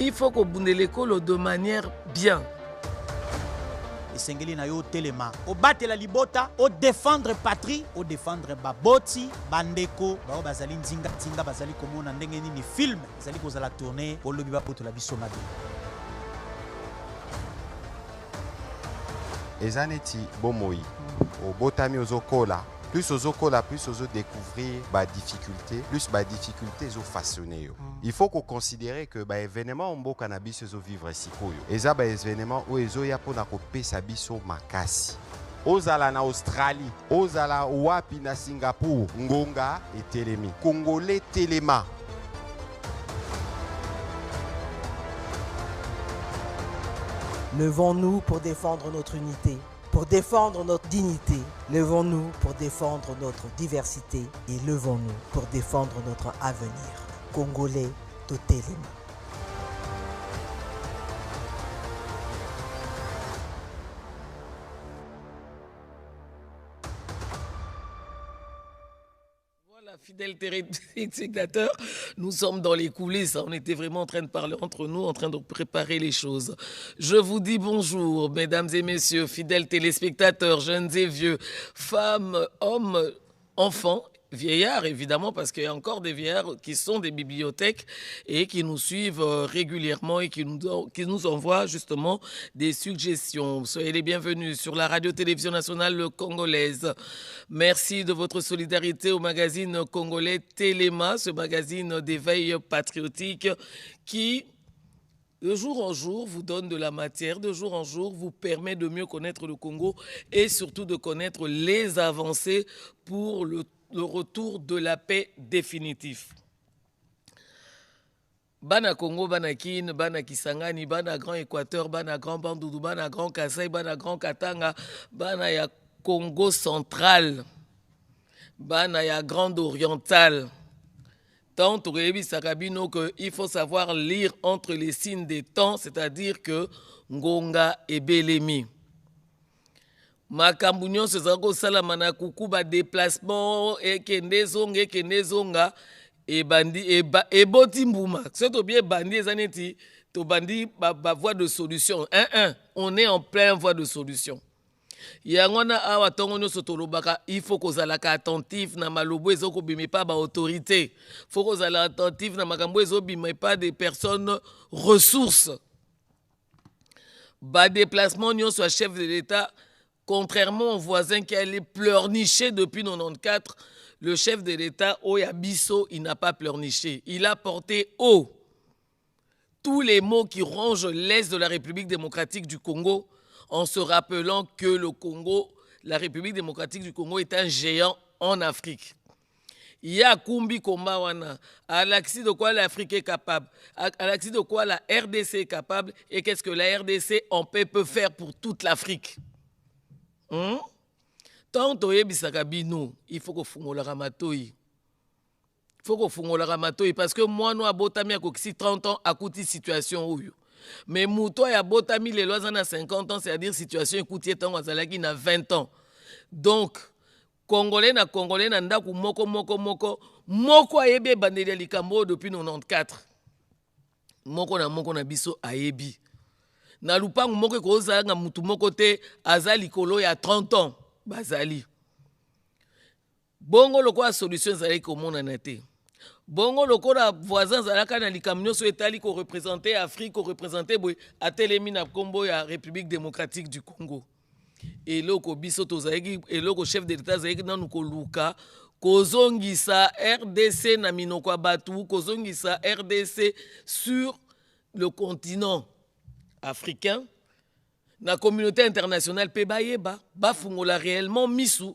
il faut qu'on bunde l'école de manière bien. Esengeli na yo telema o batela libota o défendre patrie o défendre baboti bandeko bao bazali nzinga tinga bazali komona ndenge nini film bazali kozala tourner o lobi bapoto la biso mabe ezaneti bomoi o botami ozokola plus ozokola plus ozo découvrir ba difficulté plus ba difficulté zo façonner yo. Il faut qu'on considère que ba événement mboka na biso zo vivre sikoyo eza ba événement o ezo ya pona ko pesa biso makasi ozala na Australie ozala wapi na Singapour ngonga etelemi congolais telema. Levons-nous pour défendre notre unité, pour défendre notre dignité. Levons-nous pour défendre notre diversité et levons-nous pour défendre notre avenir. Congolais totalement. Fidèles téléspectateurs, nous sommes dans les coulisses. On était vraiment en train de parler entre nous, en train de préparer les choses. Je vous dis bonjour, mesdames et messieurs, fidèles téléspectateurs, jeunes et vieux, femmes, hommes, enfants, vieillards évidemment, parce qu'il y a encore des vieillards qui sont des bibliothèques et qui nous suivent régulièrement et qui nous envoient justement des suggestions. Soyez les bienvenus sur la radio-télévision nationale congolaise. Merci de votre solidarité au magazine congolais Téléma, ce magazine d'éveil patriotique qui, de jour en jour, vous donne de la matière, de jour en jour, vous permet de mieux connaître le Congo et surtout de connaître les avancées pour le retour de la paix définitif. Bana Congo, Bana Kin, Bana Kisangani, Bana Grand Équateur, Bana Grand Bandoudou, Bana Grand Kassai, Bana Grand Katanga, Bana ya Congo central, Bana ya Grande Orientale. Tant qu'il faut savoir lire entre les signes des temps, c'est-à-dire que Ngonga et Belemi. Makambu nyonso ezala kosalama na kuku ba déplacement ekende zonga eboti mbuma so tobi ebandi eza neti tobandi ba voie de solution on est en plein voie de solution yango wana awa ntongo nyonso tolobaka il faut kozalaka attentif na malobo ezokobima epa ba autorité faut kozala attentif na makambo ezobima epa des personnes ressources ba déplacement nyonso ya chef de l'État. Contrairement au voisin qui allait pleurnicher depuis 1994, le chef de l'État, Oyabiso, il n'a pas pleurniché. Il a porté haut tous les mots qui rongent l'Est de la République démocratique du Congo en se rappelant que le Congo, la République démocratique du Congo est un géant en Afrique. Il y a Kumbi Kombawana, à l'axis de quoi l'Afrique est capable, à l'axis de quoi la RDC est capable et qu'est-ce que la RDC en paix peut faire pour toute l'Afrique. Tant il faut que fungola ramatoi. Il faut que fungola ramatoi parce que moi nous abotami akokisi 30 ans à côté situation oyo. Mais mouto ya botami les lois en a 50 ans, c'est-à-dire situation écoutier tant azalaki na 20 ans. Donc Congolais na ndaku moko ayebi bandeli likambo depuis 94. Moko na biso ayebi. Na lupangu moko kozanga mutu moko te azali kolo ya 30 ans bazali bongo lokola solution zali komona na te bongo lokola voisin zalaka na likambo nyonso etali ko représenter Afrique ko représenter boy atelemi na kombo ya République démocratique du Congo eloko biso tozali eloko chef de l'État zali nanu koluka kozongisa RDC na minoko batu kozongisa RDC sur le continent africain, la communauté internationale peut bayeba, bafungola réellement misu.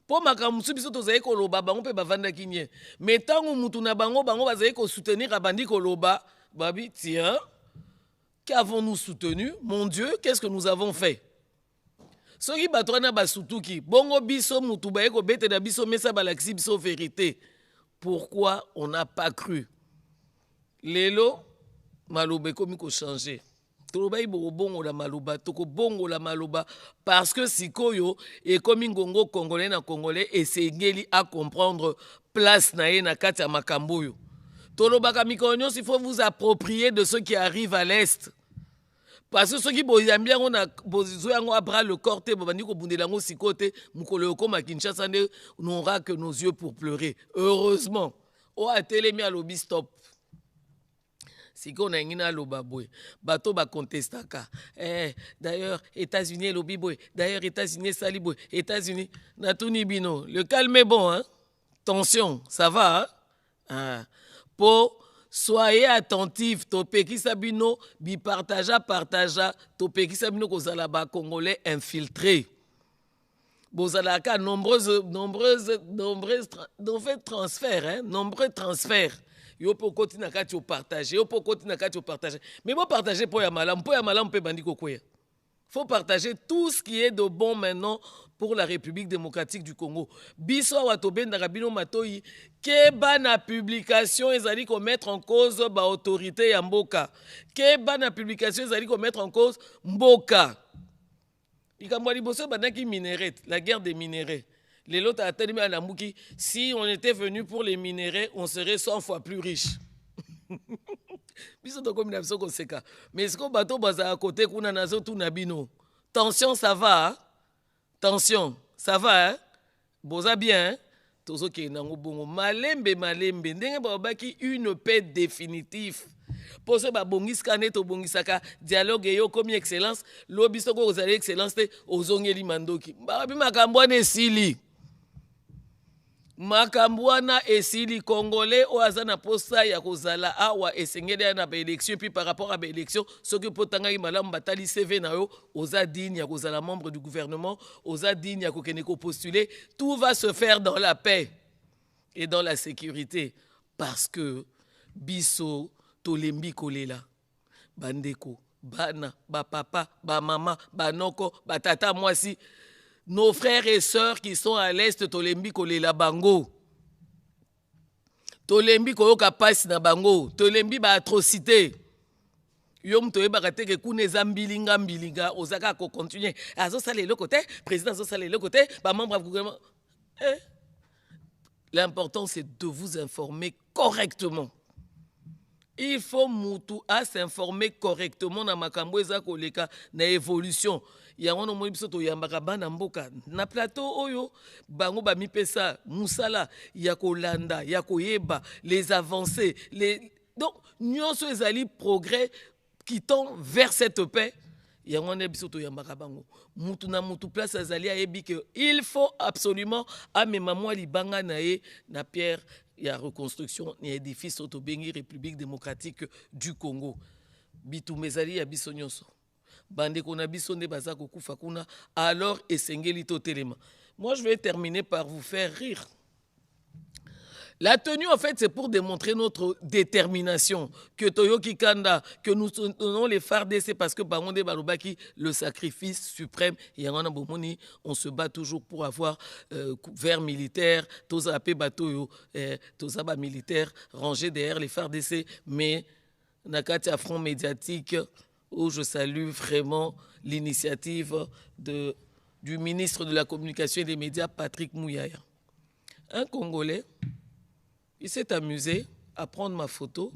Pour makamusu biso tozaye koloba bango pe bavanda kinye. Mais tango mutu na bango bazaye ko soutenir abandi koloba, babi tiens, qu'avons-nous soutenu? Mon Dieu, qu'est-ce que nous avons fait? Soki batwana basutuki, bongo biso mutu baye ko bete da biso mesa balaksi biso vérité. Pourquoi on n'a pas cru? Lelo malobe komi ko changer. Bongo la maloba parce que sikoyo et comme ngongo congolais na congolais et c'est ngeli à comprendre place na ye na kati ya makambo yo Tolobaka mikonyos, il faut vous approprier de ceux qui arrivent à l'Est. Parce que ceux qui aiment bien, on a à bras le corps, Kinshasa n'aura que nos yeux pour pleurer. Heureusement, on a télémis à l'obis stop. Si on a une lobaboué, bateau ba contestaka. D'ailleurs, États-Unis lobiboué. D'ailleurs, États-Unis saliboué. États-Unis, Natuni Bino. Le calme est bon, hein? Tension, ça va, hein? Pour soyez attentifs, Topeki Sabino, bi partagea, Topeki Sabino, Kozalaba Congolais infiltrés. Bozalaka, nombreux transferts, hein? Nombreux transferts. Yo peut continuer à partager, mais bon partager pour Yamalam peut bandiko koya. Faut partager tout ce qui est de bon maintenant pour la République démocratique du Congo. Biso watoben darabino matoi ke bana publication ezali ko mettre en cause ba autorité ya mboka. Ke bana publication ezali ko mettre en cause mboka. Ikamwa liboso bandaki minéraux, la guerre des minéraux. Les lots à Tadimi à Nambuki, si on était venu pour les minéraux, on serait 100 fois plus riches. Mais est-ce qu'on bateau à côté qu'on a nazo tout nabino? Tension, ça va, hein? Tension, ça va, hein? Boza bien, hein? Tozo ki nango bongo malembe, ndenge babaki une paix définitive. Pour ce babongis kanet au bongisaka dialogue yo comme excellence, lobiso ko ozali excellence te ozongeli mandoki. Babi makambwane sili. Makambwana esili congolais oazana posa ya kozala awa esengeli na ba élection puis par rapport à ba élection ce que potanga malam batali CV na yo oza digne ya kozala membre du gouvernement oza digne ya kokene ko postuler, tout va se faire dans la paix et dans la sécurité parce que biso tolembi kolela bandeko bana ba papa ba mama ba noko ba tata mwasi. Nos frères et sœurs qui sont à l'Est, Tolembi kolela bango. Tolembi koyoka passe na bango. Tolembi ba atrocité. Yom toye bakate ke kune zambilinga ozaka ko continuer. Azo sale le côté, président azo sale le côté, ba membre du gouvernement. L'important c'est de vous informer correctement. Il faut mutu à s'informer correctement na makambo eza koleka na évolution. Ya wana mo biso to yambaka bana mboka na plateau oyo bango ba mipesa musala ya kolanda ya koyeba les avancées donc nyonso ezali progrès qui tend vers cette paix. Ya wana biso to yambaka bango mutu na mutu place azali ayebi que il faut absolument amema mwa libanga na ye na pierre ya reconstruction ni édifice autobengi République démocratique du Congo. Bitumezali ya biso nyonso. Bande kona biso nde baza kokufa kuna alors esengeli to telema. Moi je vais terminer par vous faire rire. La tenue en fait c'est pour démontrer notre détermination que Toyoki Kanda que nous tenons les FARDC parce que Bangonde Balobaki le sacrifice suprême Yangana Bomoni on se bat toujours pour avoir vers militaire Tozapé Batoyo Tozaba militaire rangé derrière les FARDC mais nakati affront médiatique où je salue vraiment l'initiative du ministre de la Communication et des Médias, Patrick Mouyaya. Un Congolais, il s'est amusé à prendre ma photo,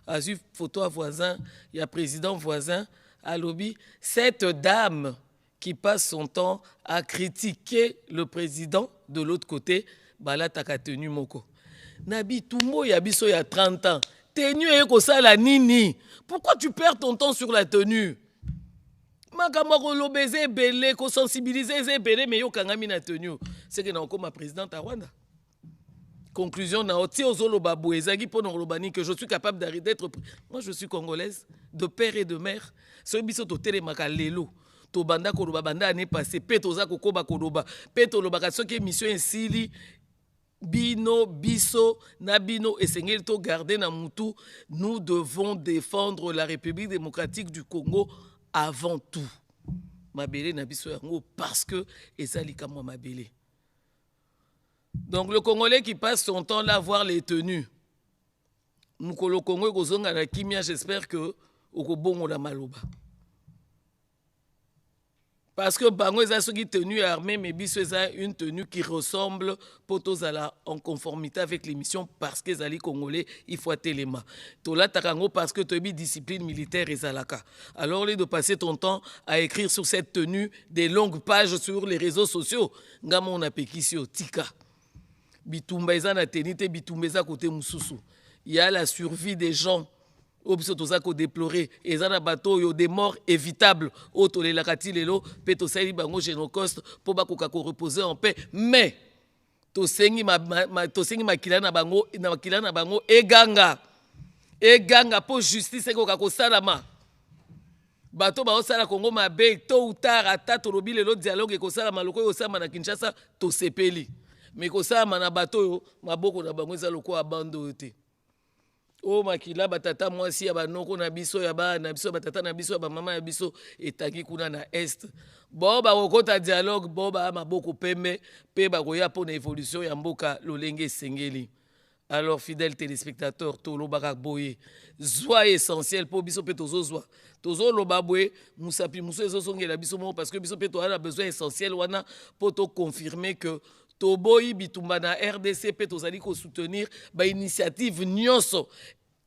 à suivre photo à voisin, il y a président voisin, à lobby. Cette dame qui passe son temps à critiquer le président de l'autre côté, Bala Taka Tenu Moko. Nabi Tumbo Yabiso il y a 30 ans. Tenue et ça la nini. Pourquoi tu perds ton temps sur la tenue? Makamako lobeze belé, ko sensibiliser belé, mais yo kangami na tenue. C'est que na encore ma présidente à Rwanda. Conclusion na oti ozolo babou ezaki pour lobani que je suis capable d'être. Moi je suis congolaise de père et de mère. Ce biso to telemaka lelo. To banda ko banda année passée, peto za ko koba ko loba. Peto lobaka soki mission esili. Bino, biso, nabino et Seigneur to garder na mutu, nous devons défendre la République démocratique du Congo avant tout. Mabele na biso yango parce que ezali kamwa mabele. Donc le Congolais qui passe son temps là à voir les tenues. Mukolo Congo kozonga na kimia, j'espère que okobongo la maloba. Parce que bango eza soki tenue armée mais biso eza une tenue qui ressemble potozala en conformité avec l'émission parce que ezali congolais il faut telema. Tolataka ngo parce que toyebi discipline militaire ezalaka. Alors au lieu de passer ton temps à écrire sur cette tenue des longues pages sur les réseaux sociaux, ngama on apekisio tika. Bitumba eza na tenite bitumba eza côté mususu. Il y a la survie des gens. Obiso tozako déplorer ezana bateau yo des morts évitables auto les lakati lelo pe to sali bango génocauste po bakoka ko reposer en paix mais to sengi makila na bango eganga po justice ko ka salama bateau ba osala Congo mabe tôt ou tard ata to lobi lelo dialogue ko salama loko yo sama na Kinshasa to sepeli mais ko salama na bateau yo maboko na bango eza loko abando te. O makila batata mwasi ya banoko na biso ya ba na biso batata na biso ya ba mama ya biso etaki kuna na est boba kokota dialogue boba maboko pembe pe ba koya pona évolution ya mboka lolenge sengeli. Alors fidèles téléspectateurs tolo baka boye zwa essentiel po biso pe tozo loba boye musapi muso ezo songela biso mo parce que biso pe to a besoin essentiel wana po to confirmer que Toboyi bitumba na RDC pe tozali ko soutenir ba initiative nyonso.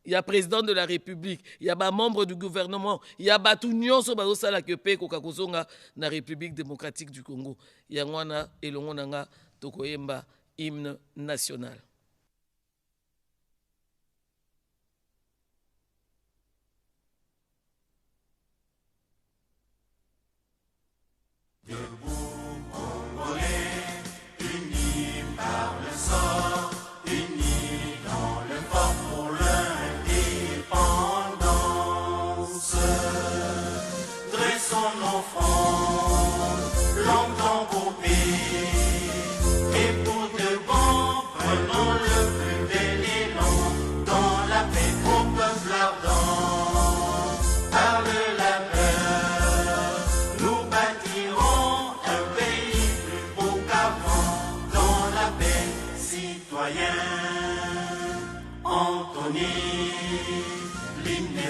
Il y a président de la République, il y a membre du gouvernement, il y a batu nyonso bazo sala ke pe ko kakozonga na République démocratique du Congo. Yangwana elongo nanga tokoyemba hymne national.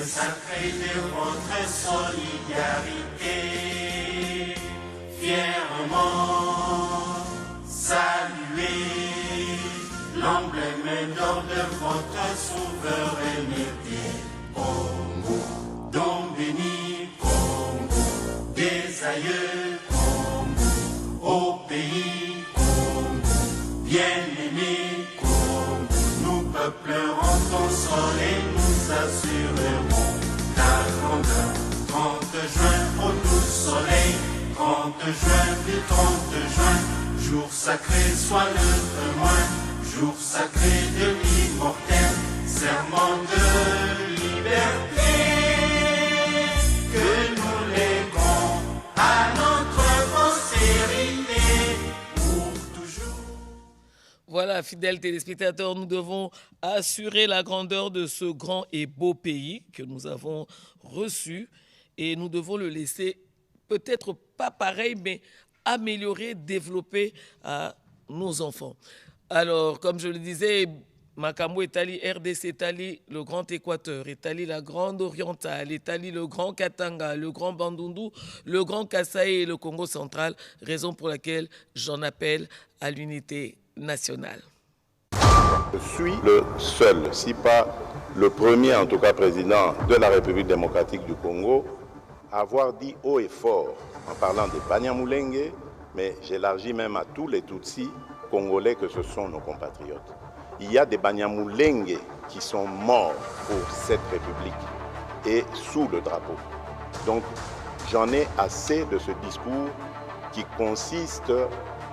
Sacré de votre solidarité, fièrement saluer l'emblème d'or de votre souveraineté. Congo, don béni, Congo, des aïeux, Congo, au pays, Congo, bien-aimé, Congo, nous peuplerons ton sol et nous assurerons la grandeur. 30 juin au doux soleil, 30 juin du 30 juin, jour sacré soit le témoin, jour sacré de l'immortel, serment de liberté, que nous léguons à notre postérité pour toujours. Voilà, fidèles téléspectateurs, nous devons assurer la grandeur de ce grand et beau pays que nous avons reçu et nous devons le laisser peut-être pas pareil, mais améliorer, développer à nos enfants. Alors, comme je le disais, Makambo Etali, RDC Etali, le Grand Équateur, Etali la Grande Orientale, Etali le Grand Katanga, le Grand Bandundu, le Grand Kasaï et le Congo central, raison pour laquelle j'en appelle à l'unité nationale. Je suis le seul, si pas le premier en tout cas président de la République démocratique du Congo, à avoir dit haut et fort, en parlant des Banyamulenge, mais j'élargis même à tous les Tutsis congolais que ce sont nos compatriotes. Il y a des Banyamulenge qui sont morts pour cette République et sous le drapeau. Donc j'en ai assez de ce discours qui consiste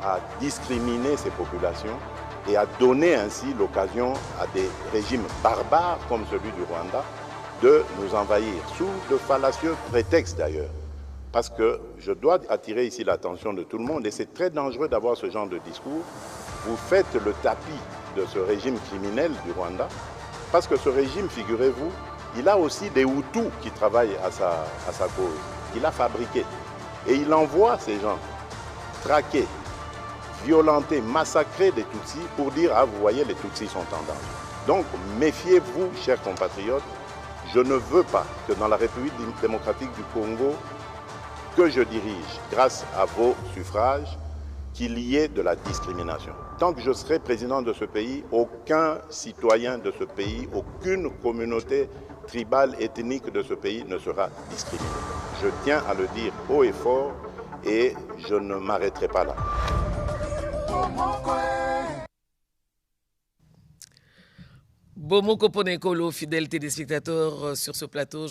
à discriminer ces populations et à donner ainsi l'occasion à des régimes barbares comme celui du Rwanda de nous envahir, sous de fallacieux prétextes d'ailleurs. Parce que je dois attirer ici l'attention de tout le monde, et c'est très dangereux d'avoir ce genre de discours. Vous faites le tapis de ce régime criminel du Rwanda, parce que ce régime, figurez-vous, il a aussi des Hutus qui travaillent à sa cause, qu'il a fabriqués. Et il envoie ces gens traquer, violenter, massacrer des Tutsis pour dire « Ah, vous voyez, les Tutsis sont en danger ». Donc, méfiez-vous, chers compatriotes, je ne veux pas que dans la République démocratique du Congo, que je dirige grâce à vos suffrages qu'il y ait de la discrimination. Tant que je serai président de ce pays, aucun citoyen de ce pays, aucune communauté tribale, ethnique de ce pays ne sera discriminé. Je tiens à le dire haut et fort et je ne m'arrêterai pas là. Bomoko Ponekolo, fidèles téléspectateurs sur ce plateau,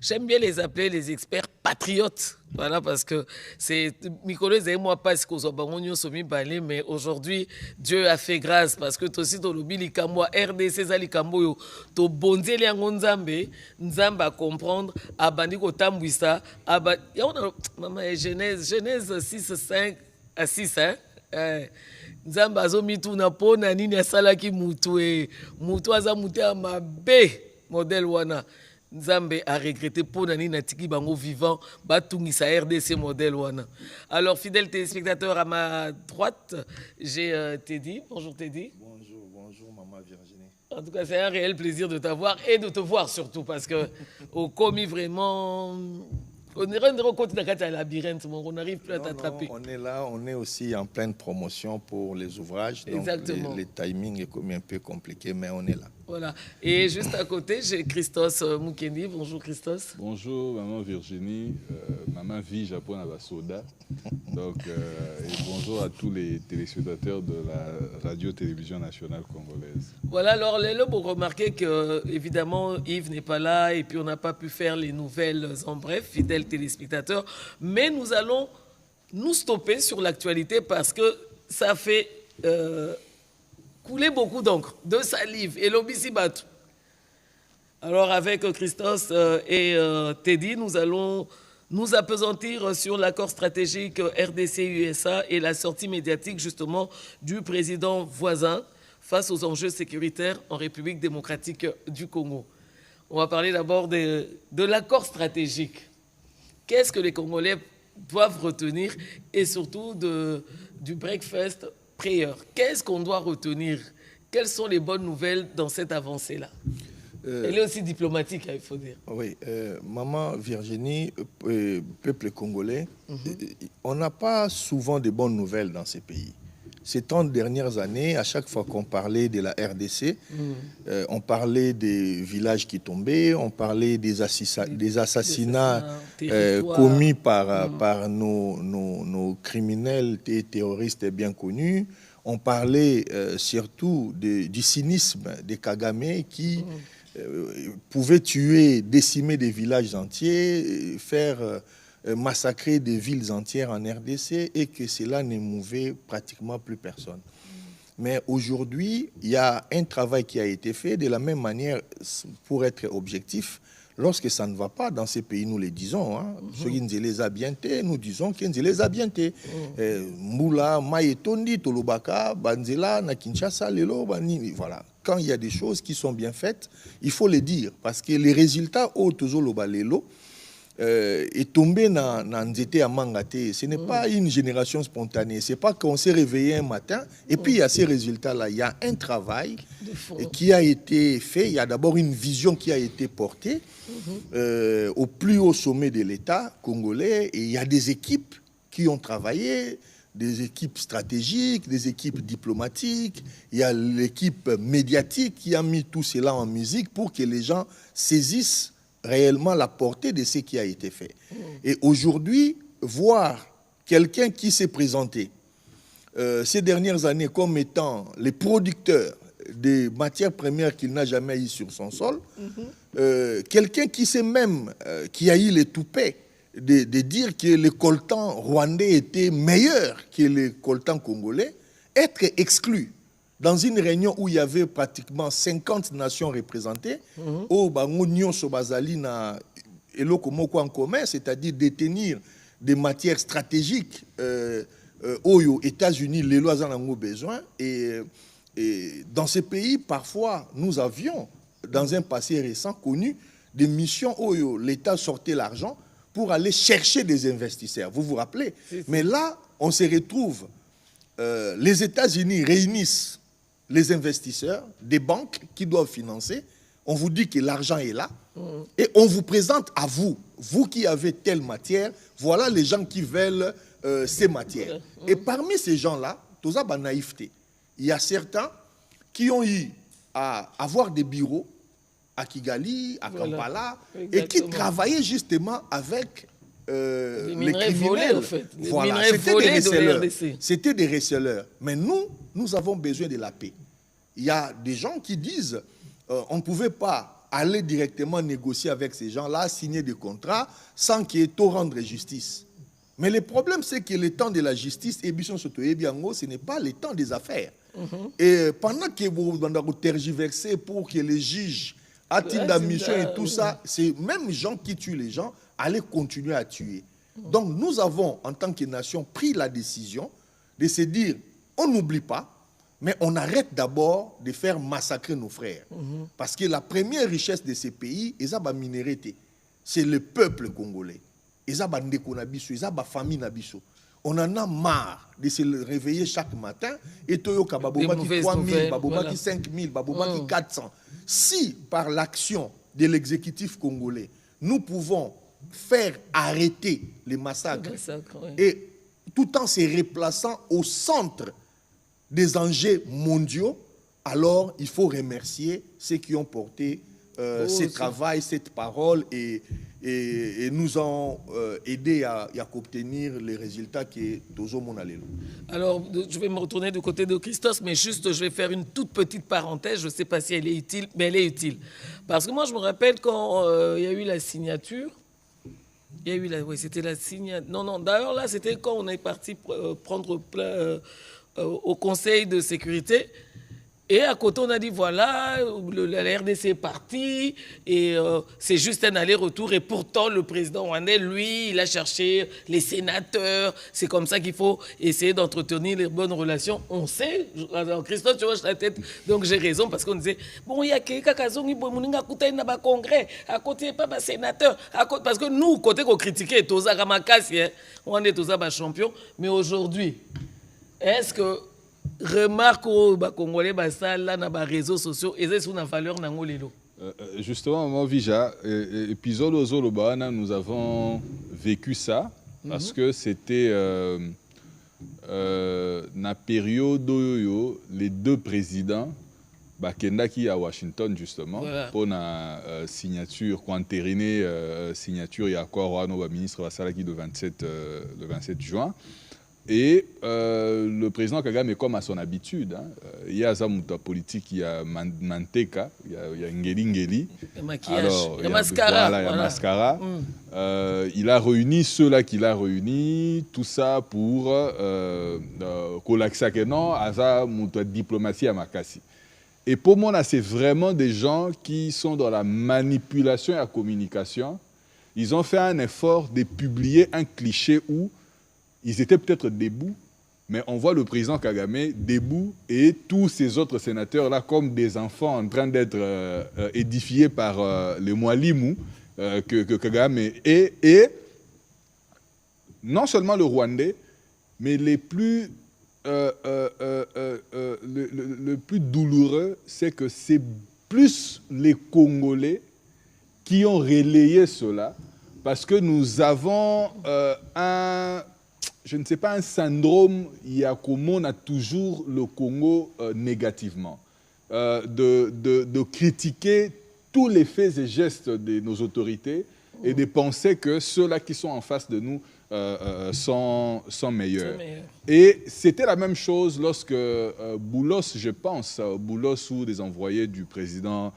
j'aime bien les appeler les experts patriotes. Voilà, parce que c'est Mikolo et moi pas ce qu'on a, mais aujourd'hui, Dieu a fait grâce parce que toi aussi, tu as RDC, Zalikambo, tu as bondé les Nzambe, Nzambe à comprendre, à Bandiko Tambouissa, à Maman, Genèse 6, 5 à 6, hein? Nzambe azomitu na pona nini asalaki mutu mutu aza mutu ya mabe modèle wana Nzambe a regretté pona nini natiki bango vivant batungisa RDC modèle wana. Alors fidèles téléspectateurs, à ma droite, j'ai Teddy. Bonjour Teddy. Bonjour maman Virginie. En tout cas, c'est un réel plaisir de t'avoir et de te voir surtout parce que au commis vraiment on n'arrive plus à t'attraper. On est là, on est aussi en pleine promotion pour les ouvrages. Donc exactement. Le timing est comme un peu compliqué, mais on est là. Voilà. Et juste à côté, j'ai Christos Mukendi. Bonjour Christos. Bonjour maman Virginie, maman vie Japon à Soda. Donc, et bonjour à tous les téléspectateurs de la radio-télévision nationale congolaise. Voilà, alors là, vous remarquez que évidemment Yves n'est pas là et puis on n'a pas pu faire les nouvelles en bref, fidèles téléspectateurs. Mais nous allons nous stopper sur l'actualité parce que ça fait couler beaucoup d'encre, de salive et l'obisibat. Alors avec Christos et Teddy, nous allons nous appesantir sur l'accord stratégique RDC-USA et la sortie médiatique justement du président voisin face aux enjeux sécuritaires en République démocratique du Congo. On va parler d'abord de l'accord stratégique. Qu'est-ce que les Congolais doivent retenir et surtout du breakfast prayer? Qu'est-ce qu'on doit retenir? Quelles sont les bonnes nouvelles dans cette avancée-là? Elle est aussi diplomatique, il faut dire. Oui, maman Virginie, peuple congolais, on n'a pas souvent de bonnes nouvelles dans ces pays. Ces 30 dernières années, à chaque fois qu'on parlait de la RDC, on parlait des villages qui tombaient, on parlait des assassinats commis par nos criminels et terroristes bien connus. On parlait surtout du cynisme des Kagame qui pouvait tuer, décimer des villages entiers, faire massacrer des villes entières en RDC et que cela n'émouvait pratiquement plus personne. Mais aujourd'hui, il y a un travail qui a été fait de la même manière, pour être objectif, lorsque ça ne va pas dans ces pays, nous les disons. Ceux qui nous les a bientés, nous disons qu'ils nous les a bientés. Moula, Maïetondi, Tolobaka, Banzela, Nakinshasa, Lelo, Banini, voilà. Quand il y a des choses qui sont bien faites, il faut les dire. Parce que les résultats, au Tozoloba Lelo, est tombé dans Nzete à Mangate. Ce n'est pas une génération spontanée. Ce n'est pas qu'on s'est réveillé un matin et puis il y a ces résultats-là. Il y a un travail qui a été fait. Il y a d'abord une vision qui a été portée au plus haut sommet de l'État congolais. Et il y a des équipes qui ont travaillé, des équipes stratégiques, des équipes diplomatiques. Il y a l'équipe médiatique qui a mis tout cela en musique pour que les gens saisissent réellement la portée de ce qui a été fait. Et aujourd'hui, voir quelqu'un qui s'est présenté ces dernières années comme étant les producteurs des matières premières qu'il n'a jamais eues sur son sol, quelqu'un qui sait même, qui a eu les toupets de dire que le coltan rwandais était meilleur que le coltan congolais, être exclu dans une réunion où il y avait pratiquement 50 nations représentées, au Bango Sobazali na eloko moko en commun, c'est-à-dire détenir des matières stratégiques aux États-Unis, les lois en ont besoin. Et dans ces pays, parfois, nous avions, dans un passé récent, connu des missions où l'État sortait l'argent pour aller chercher des investisseurs. Vous vous rappelez? Mais là, on se retrouve, les États-Unis réunissent les investisseurs, des banques qui doivent financer. on vous dit que l'argent est là, et on vous présente à vous, vous qui avez telle matière, voilà les gens qui veulent ces matières. Et parmi ces gens-là, tout ça, naïveté. Il y a certains qui ont eu à avoir des bureaux à Kigali, à Kampala, et qui travaillaient justement avec les criminels. Volés, en fait. Voilà, c'était des receleurs. Mais nous avons besoin de la paix. Il y a des gens qui disent on ne pouvait pas aller directement négocier avec ces gens-là, signer des contrats, sans qu'il y ait tout rendre justice. Mais le problème, c'est que le temps de la justice, ce n'est pas le temps des affaires. Et pendant que vous tergiversez pour que les juges atteignent la mission et tout ça, c'est même les gens qui tuent les gens, allaient continuer à tuer. Donc nous avons, en tant que nation, pris la décision de se dire, on n'oublie pas, mais on arrête d'abord de faire massacrer nos frères. Parce que la première richesse de ces pays, c'est le peuple congolais. On en a marre de se réveiller chaque matin et Toyoka Babomaki 3 000, Babomaki 5 000, Babomaki 400. Si par l'action de l'exécutif congolais, nous pouvons faire arrêter les massacres et tout en se replaçant au centre des enjeux mondiaux, alors il faut remercier ceux qui ont porté ce travail, cette parole et nous ont aidé à obtenir les résultats que Tozo Monalelo. Alors, je vais me retourner du côté de Christos, mais juste, je vais faire une toute petite parenthèse. Je ne sais pas si elle est utile, mais elle est utile. Parce que moi, je me rappelle quand il y a eu la signature. Il y a eu la... Oui, c'était la signature. Non, d'ailleurs, là, c'était quand on est parti prendre au Conseil de sécurité. Et à côté, on a dit, voilà, la RDC est partie, et c'est juste un aller-retour. Et pourtant, le président rwandais, lui, il a cherché les sénateurs. C'est comme ça qu'il faut essayer d'entretenir les bonnes relations. On sait, Christophe, tu vois, la tête, donc j'ai raison, parce qu'on disait, bon, il y a quelqu'un qui a un congrès, à côté, pas un sénateur, parce que nous, côté qu'on critiquait, Toza Ramakasi, on est Toza champion, mais aujourd'hui, est-ce que remarque aux Congolais basala na ba réseaux sociaux et c'est une valeur nango lelo. Justement, moi Vija, épisode Ozolobana, nous avons vécu ça parce que c'était na période où les deux présidents Bakendaki à Washington justement pour la signature, pour entériner signature et accord au ministre Basalaki le 27 juin. Et le président Kagame, comme à son habitude, il y a un politique, il y a Manteka, il y a Ngeli. Il y a Mascara. Voilà, il y a Mascara. Il a réuni ceux-là qu'il a réunis, tout ça pour que non, à sa diplomatie à Makassi. Et pour moi, c'est vraiment des gens qui sont dans la manipulation et la communication. Ils ont fait un effort de publier un cliché où ils étaient peut-être debout, mais on voit le président Kagame debout et tous ces autres sénateurs-là comme des enfants en train d'être édifiés par les Mwalimou que Kagame est. Et non seulement le Rwandais, mais le plus douloureux, c'est que c'est plus les Congolais qui ont relayé cela, parce que nous avons je ne sais pas, un syndrome, il y a comme on a toujours le Congo négativement, de critiquer tous les faits et gestes de nos autorités et de penser que ceux-là qui sont en face de nous sont meilleurs. Et c'était la même chose lorsque Boulos, je pense, Boulos ou des envoyés du président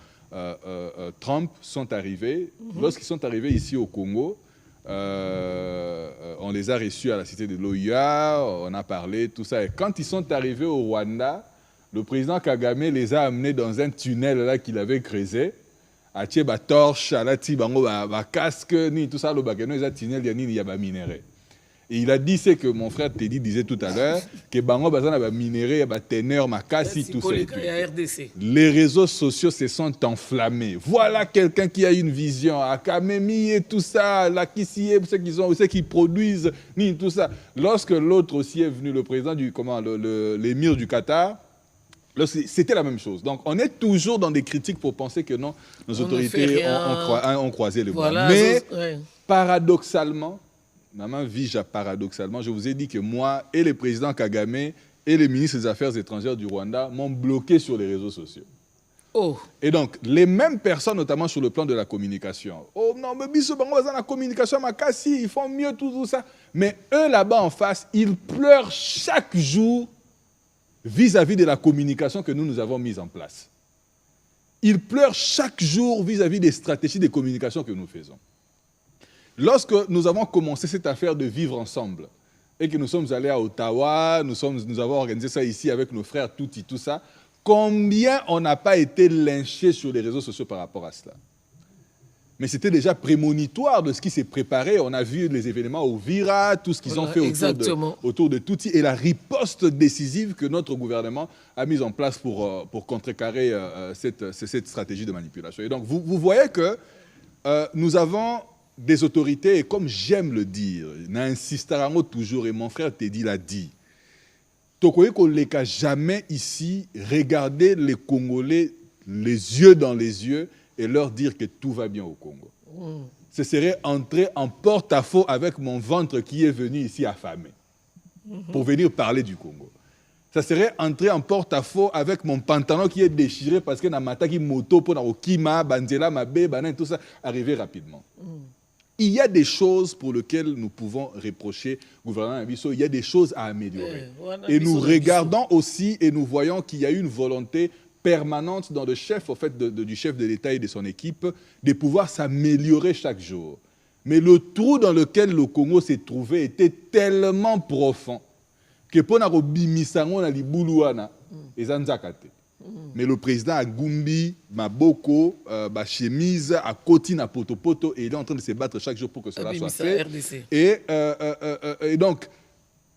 Trump sont arrivés. Lorsqu'ils sont arrivés ici au Congo, on les a reçus à la cité de l'OIA, on a parlé, tout ça. Et quand ils sont arrivés au Rwanda, le président Kagame les a amenés dans un tunnel là qu'il avait creusé. A tiré ba torche, a tiré ba casque, ni tout ça, le bagano, ils ont tunnel, il y a ba minéré. Et il a dit, c'est que mon frère Teddy disait tout à l'heure, que bango bazana ba minéré, ba teneur, ma cassi, tout ça. Les réseaux sociaux se sont enflammés. Voilà quelqu'un qui a une vision, à Kamemi et tout ça, la Kissie, ceux qui produisent, ni tout ça. Lorsque l'autre aussi est venu, le président du, l'émir du Qatar, C'était la même chose. Donc, on est toujours dans des critiques pour penser que non, nos autorités ont croisé les bras. Mais, paradoxalement, Maman Vija, paradoxalement, je vous ai dit que moi et le président Kagame et les ministres des Affaires étrangères du Rwanda m'ont bloqué sur les réseaux sociaux. Oh. Et donc, les mêmes personnes, notamment sur le plan de la communication. Oh non, mais Bissou, la communication, ils font mieux, tout ça. Mais eux, là-bas en face, ils pleurent chaque jour vis-à-vis de la communication que nous avons mise en place. Ils pleurent chaque jour vis-à-vis des stratégies de communication que nous faisons. Lorsque nous avons commencé cette affaire de vivre ensemble et que nous sommes allés à Ottawa, nous avons organisé ça ici avec nos frères Touti, tout ça, combien on n'a pas été lynchés sur les réseaux sociaux par rapport à cela? Mais c'était déjà prémonitoire de ce qui s'est préparé. On a vu les événements au Vira, tout ce qu'ils ont fait autour de Touti et la riposte décisive que notre gouvernement a mise en place pour contrecarrer cette stratégie de manipulation. Et donc, vous voyez que nous avons des autorités, et comme j'aime le dire, n'insisterons toujours, et mon frère Teddy l'a dit, Tokoye Koleka jamais ici regarder les Congolais les yeux dans les yeux et leur dire que tout va bien au Congo. Ce serait entrer en porte-à-faux avec mon ventre qui est venu ici affamé pour venir parler du Congo. Ça serait entrer en porte-à-faux avec mon pantalon qui est déchiré parce que na mataki moto pour na okima, banzela, mabe, banan, tout ça, arriver rapidement. Il y a des choses pour lesquelles nous pouvons reprocher au gouvernement Abisso, il y a des choses à améliorer. Et nous regardons aussi et nous voyons qu'il y a une volonté permanente dans le chef, au fait, du chef de l'État et de son équipe, de pouvoir s'améliorer chaque jour. Mais le trou dans lequel le Congo s'est trouvé était tellement profond que pour na libuluana ezanzakate. Mais le président a Gumbi, Maboko, chemise, à Koti, na Poto, et il est en train de se battre chaque jour pour que cela soit fait. Et donc,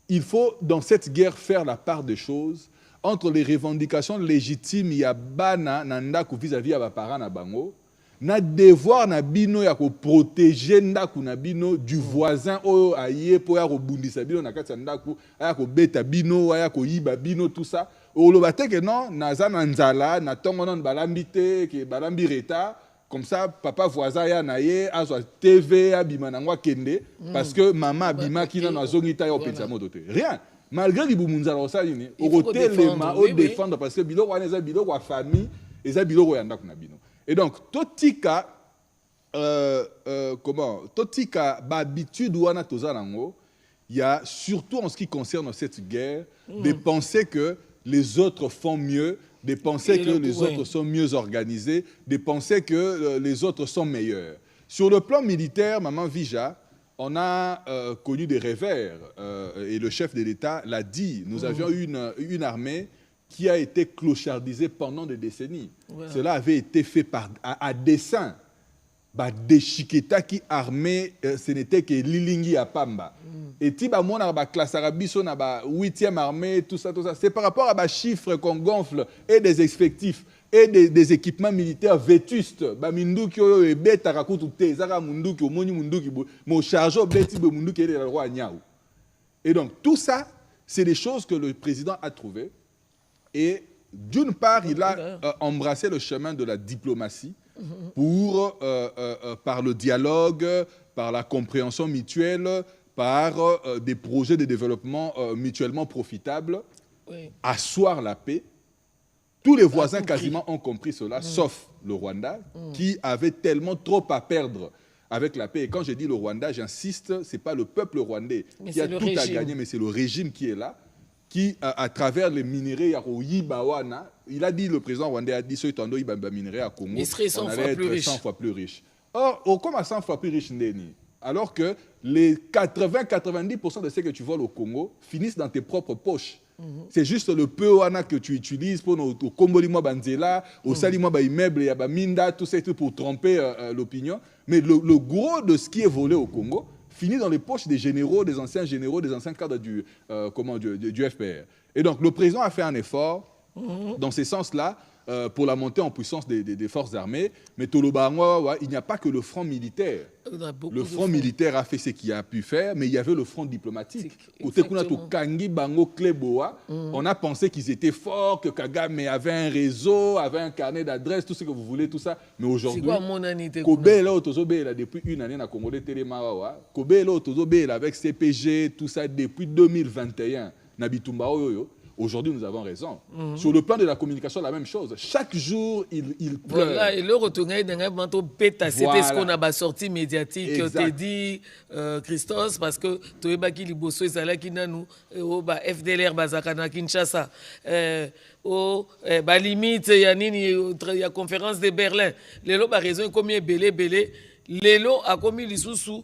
il faut, dans cette guerre, faire la part des choses entre les revendications légitimes, il y a Bana, Nandaku vis-à-vis à parents na bango, na devoir na bino ya ko protéger ndaku na bino du voisin o aye po ya ko bundisa bino na kati ya ndaku, aya ko beta bino, aya ko yiba bino, tout ça. Olobate que non, naza nanzala, na tongo non balambi te, ke balambi reta, comme ça, papa voisin ya naye, azo TV, abima nangwa kende, parce que maman abima ki na zongita ya opetsa modote. Rien. Malgré les boumunzala osalini, au téléma, au défendre, parce que bilo wana eza bilo wa famille, eza bilo wa yanda kuna bino. Et donc, totika, totika ba habitude wana tozanango, il y a surtout en ce qui concerne cette guerre, de penser que les autres font mieux, de penser que les autres sont mieux organisés, de penser que les autres sont meilleurs. Sur le plan militaire, Maman Vija, on a connu des revers, et le chef de l'État l'a dit. Nous avions une armée qui a été clochardisée pendant des décennies. Cela avait été fait à dessein. Deshiketa qui armée, ce n'était que Lilingi à Pamba. Et si on a la classe arabiso, on a la 8e armée, tout ça. C'est par rapport à des chiffres qu'on gonfle et des effectifs et des équipements militaires vétustes. Minduki et beta rakutu te, zara munduki, moni munduki, mo chargeau bleti be munduki et le roi Niaou. Et donc tout ça, c'est des choses que le président a trouvées. Et d'une part, il a embrassé le chemin de la diplomatie pour, par le dialogue, par la compréhension mutuelle, par des projets de développement mutuellement profitables, asseoir la paix. Tous les voisins quasiment ont compris cela, sauf le Rwanda, qui avait tellement trop à perdre avec la paix. Et quand je dis le Rwanda, j'insiste, ce n'est pas le peuple rwandais qui a tout à gagner, mais c'est le régime qui est là, qui, à travers les minéraux, il a dit, le président rwandais a dit, minerais à Congo, il serait 100 fois plus riche. Or, comme à 100 fois plus riche, alors que les 80-90% de ce que tu voles au Congo finissent dans tes propres poches. C'est juste le peu que tu utilises pour au Kombolimo Banzela, au Salimo Immeuble, à Minda, tout ça pour tromper l'opinion. Mais le gros de ce qui est volé au Congo finit dans les poches des généraux, des anciens cadres du FPR. Et donc le président a fait un effort dans ce sens-là pour la montée en puissance des forces armées. Mais Toloba, il n'y a pas que le front militaire. Le front militaire a fait ce qu'il a pu faire, mais il y avait le front diplomatique. On a pensé qu'ils étaient forts, que Kagame avait un réseau, avait un carnet d'adresses, tout ce que vous voulez, tout ça. Mais aujourd'hui, Kobe est là depuis une année à Congolais Télémawa. Kobe est là avec CPG, tout ça depuis 2021. Nabitumba Oyoyo. Aujourd'hui, nous avons raison. Sur le plan de la communication, la même chose. Chaque jour, il pleure. Voilà, et le retour c'était ce qu'on a sorti médiatique. Je te dit, Christos, parce que tu es baki liboso ezala kinanu FDLR bazakana Kinshasa. Limite ya nini ya conférence de Berlin. Lelo ba raison combien belé. Lelo a commis lisusu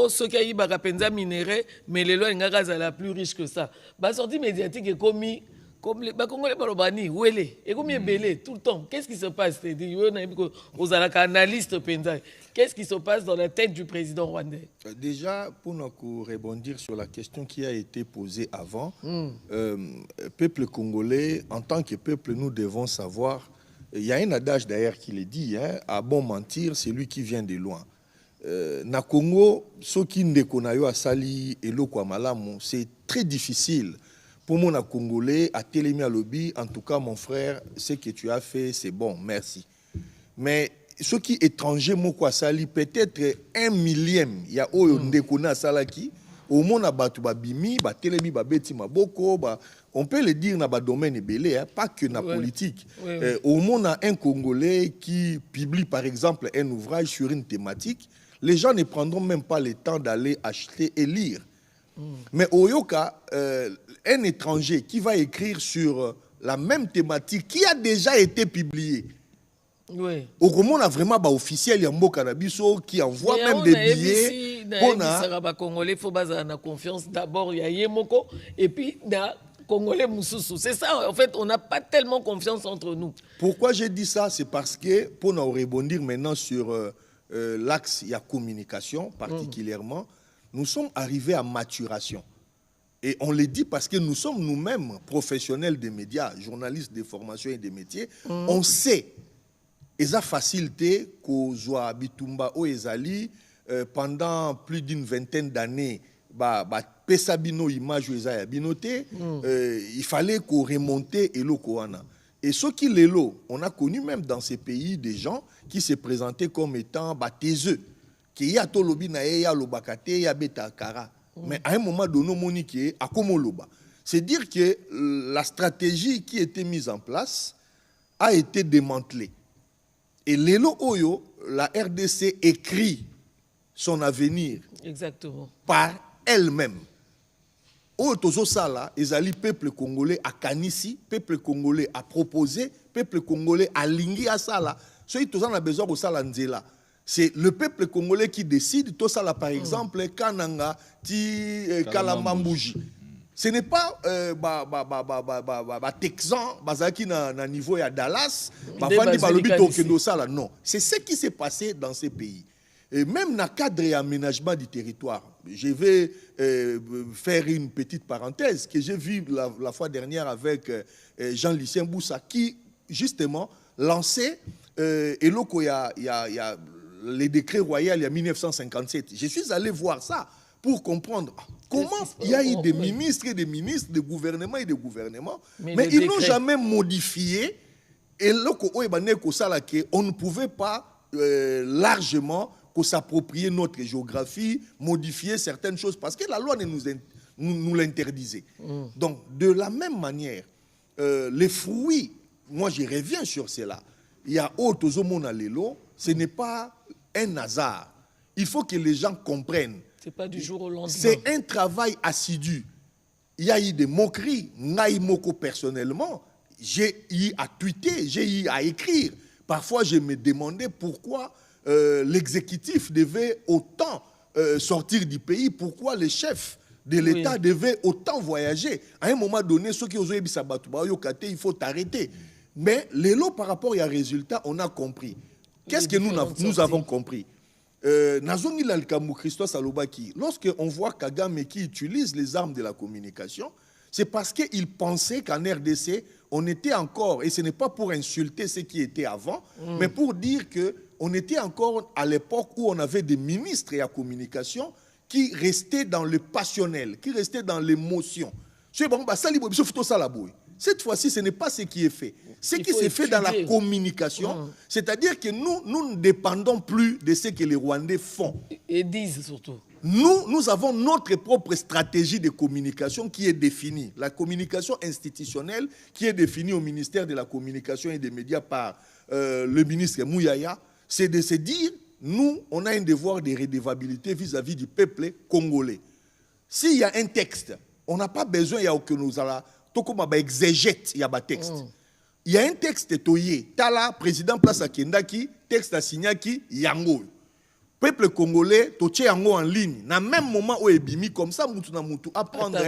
ceux qui a bakapenza minéré mais lelo ngaka za la plus riche que ça. Ba sortie médiatique est commis comme les Congolais balobani wele et combien belé tout le temps. Qu'est-ce qui se passe? C'est-à-dire aux analystes penza. Qu'est-ce qui se passe dans la tête du président rwandais? Déjà, pour nous rebondir sur la question qui a été posée avant, peuple congolais, en tant que peuple, nous devons savoir. Il y a un adage d'ailleurs qui le dit, hein, à bon mentir, c'est lui qui vient de loin. Na Congo, ceux qui ne connaissent pas Sali et Malamu, c'est très difficile pour mon Congolais à télémi à lobby. En tout cas, mon frère, ce que tu as fait, c'est bon, merci. Mais ceux qui étrangers, Moko Sali, peut-être 1 millième, il y a Ndekona Salaki, au monde à Bimi, Télémi, Beti, Maboko, on peut le dire dans le domaine belé, hein, pas que dans la politique. Au monde, a un Congolais qui publie par exemple un ouvrage sur une thématique, les gens ne prendront même pas le temps d'aller acheter et lire. Mais au Yoka, un étranger qui va écrire sur la même thématique qui a déjà été publiée. Au Congo, on a vraiment officiel Yambo Kanabiso qui envoie même des billets. Il faut baser la confiance d'abord, il y a Yemoko, et puis Congolais Moussoussou. C'est ça, en fait, on n'a pas tellement confiance entre nous. Pourquoi j'ai dit ça? C'est parce que, pour nous rebondir maintenant sur l'axe, il y a communication particulièrement, nous sommes arrivés à maturation. Et on le dit parce que nous sommes nous-mêmes professionnels des médias, journalistes de formation et des métiers. On sait, et a facilité qu'au Zoa Bitumba ou Ezali, pendant plus d'une vingtaine d'années, Pesabino image binoté, il fallait qu'on remonte et l'Okoana. Et ce qui est l'eau, on a connu même dans ces pays des gens qui se présentaient comme étant taiseux, qui y a tolobi na ya lobakate ya beta kara. Mais à un moment donné, monique a comme loba. C'est dire que la stratégie qui était mise en place a été démantelée. Et l'élo oyo, la RDC écrit son avenir. Exactement. Par elle-même. Au Tozo Sala, le peuple congolais a Kanisi, peuple congolais a proposé, peuple congolais a lingui à Sala. Ce qui a besoin de Sala Nzela. C'est le peuple congolais qui décide. Tout ça, par exemple, Kananga, Kalamambouji. Ce n'est pas Texan, Bazaki na niveau à Dallas, non. C'est ce qui s'est passé dans ces pays. Et même dans le cadre et aménagement du territoire, je vais faire une petite parenthèse que j'ai vue la fois dernière avec Jean-Lucien Boussa qui, justement, lançait, et là, il y a les décrets royaux, il y a 1957. Je suis allé voir ça pour comprendre comment il y a eu des ministres et des ministres, des gouvernements et des gouvernements, mais ils n'ont jamais modifié. Et là, on ne pouvait pas largement s'approprier notre géographie, modifier certaines choses, parce que la loi nous l'interdisait. Donc, de la même manière, les fruits, moi je reviens sur cela, il y a autre Lelo, ce n'est pas un hasard. Il faut que les gens comprennent. C'est pas du jour au lendemain. C'est un travail assidu. Il y a eu des moqueries. Naïmoko personnellement, j'ai eu à tweeter, j'ai eu à écrire. Parfois, je me demandais pourquoi l'exécutif devait autant sortir du pays, pourquoi les chefs de l'État devaient autant voyager. À un moment donné, ceux qui ont eu il faut arrêter. Mais les lots par rapport à résultat, on a compris. Qu'est-ce que nous avons compris? Lorsqu'on voit Kagame qui utilise les armes de la communication, c'est parce qu'il pensait qu'en RDC, on était encore, et ce n'est pas pour insulter ce qui était avant, mais pour dire qu'on était encore à l'époque où on avait des ministres et la communication qui restaient dans le passionnel, qui restaient dans l'émotion. Cette fois-ci, ce n'est pas ce qui est fait. Ce qui s'est fait dans la communication, c'est-à-dire que nous ne dépendons plus de ce que les Rwandais font. Et disent surtout. Nous avons notre propre stratégie de communication qui est définie. La communication institutionnelle qui est définie au ministère de la Communication et des Médias par le ministre Mouyaya, c'est de se dire, nous, on a un devoir de redevabilité vis-à-vis du peuple congolais. S'il y a un texte, on n'a pas besoin que nous allons, tout comme exégète, il y a un texte. Il y a un texte toyé, Tala, président Place Akendaki, texte à Signaki, Yango. Peuple congolais, toche yango en ligne. Na même moment où ebimi comme ça, mutu na mutu apprendre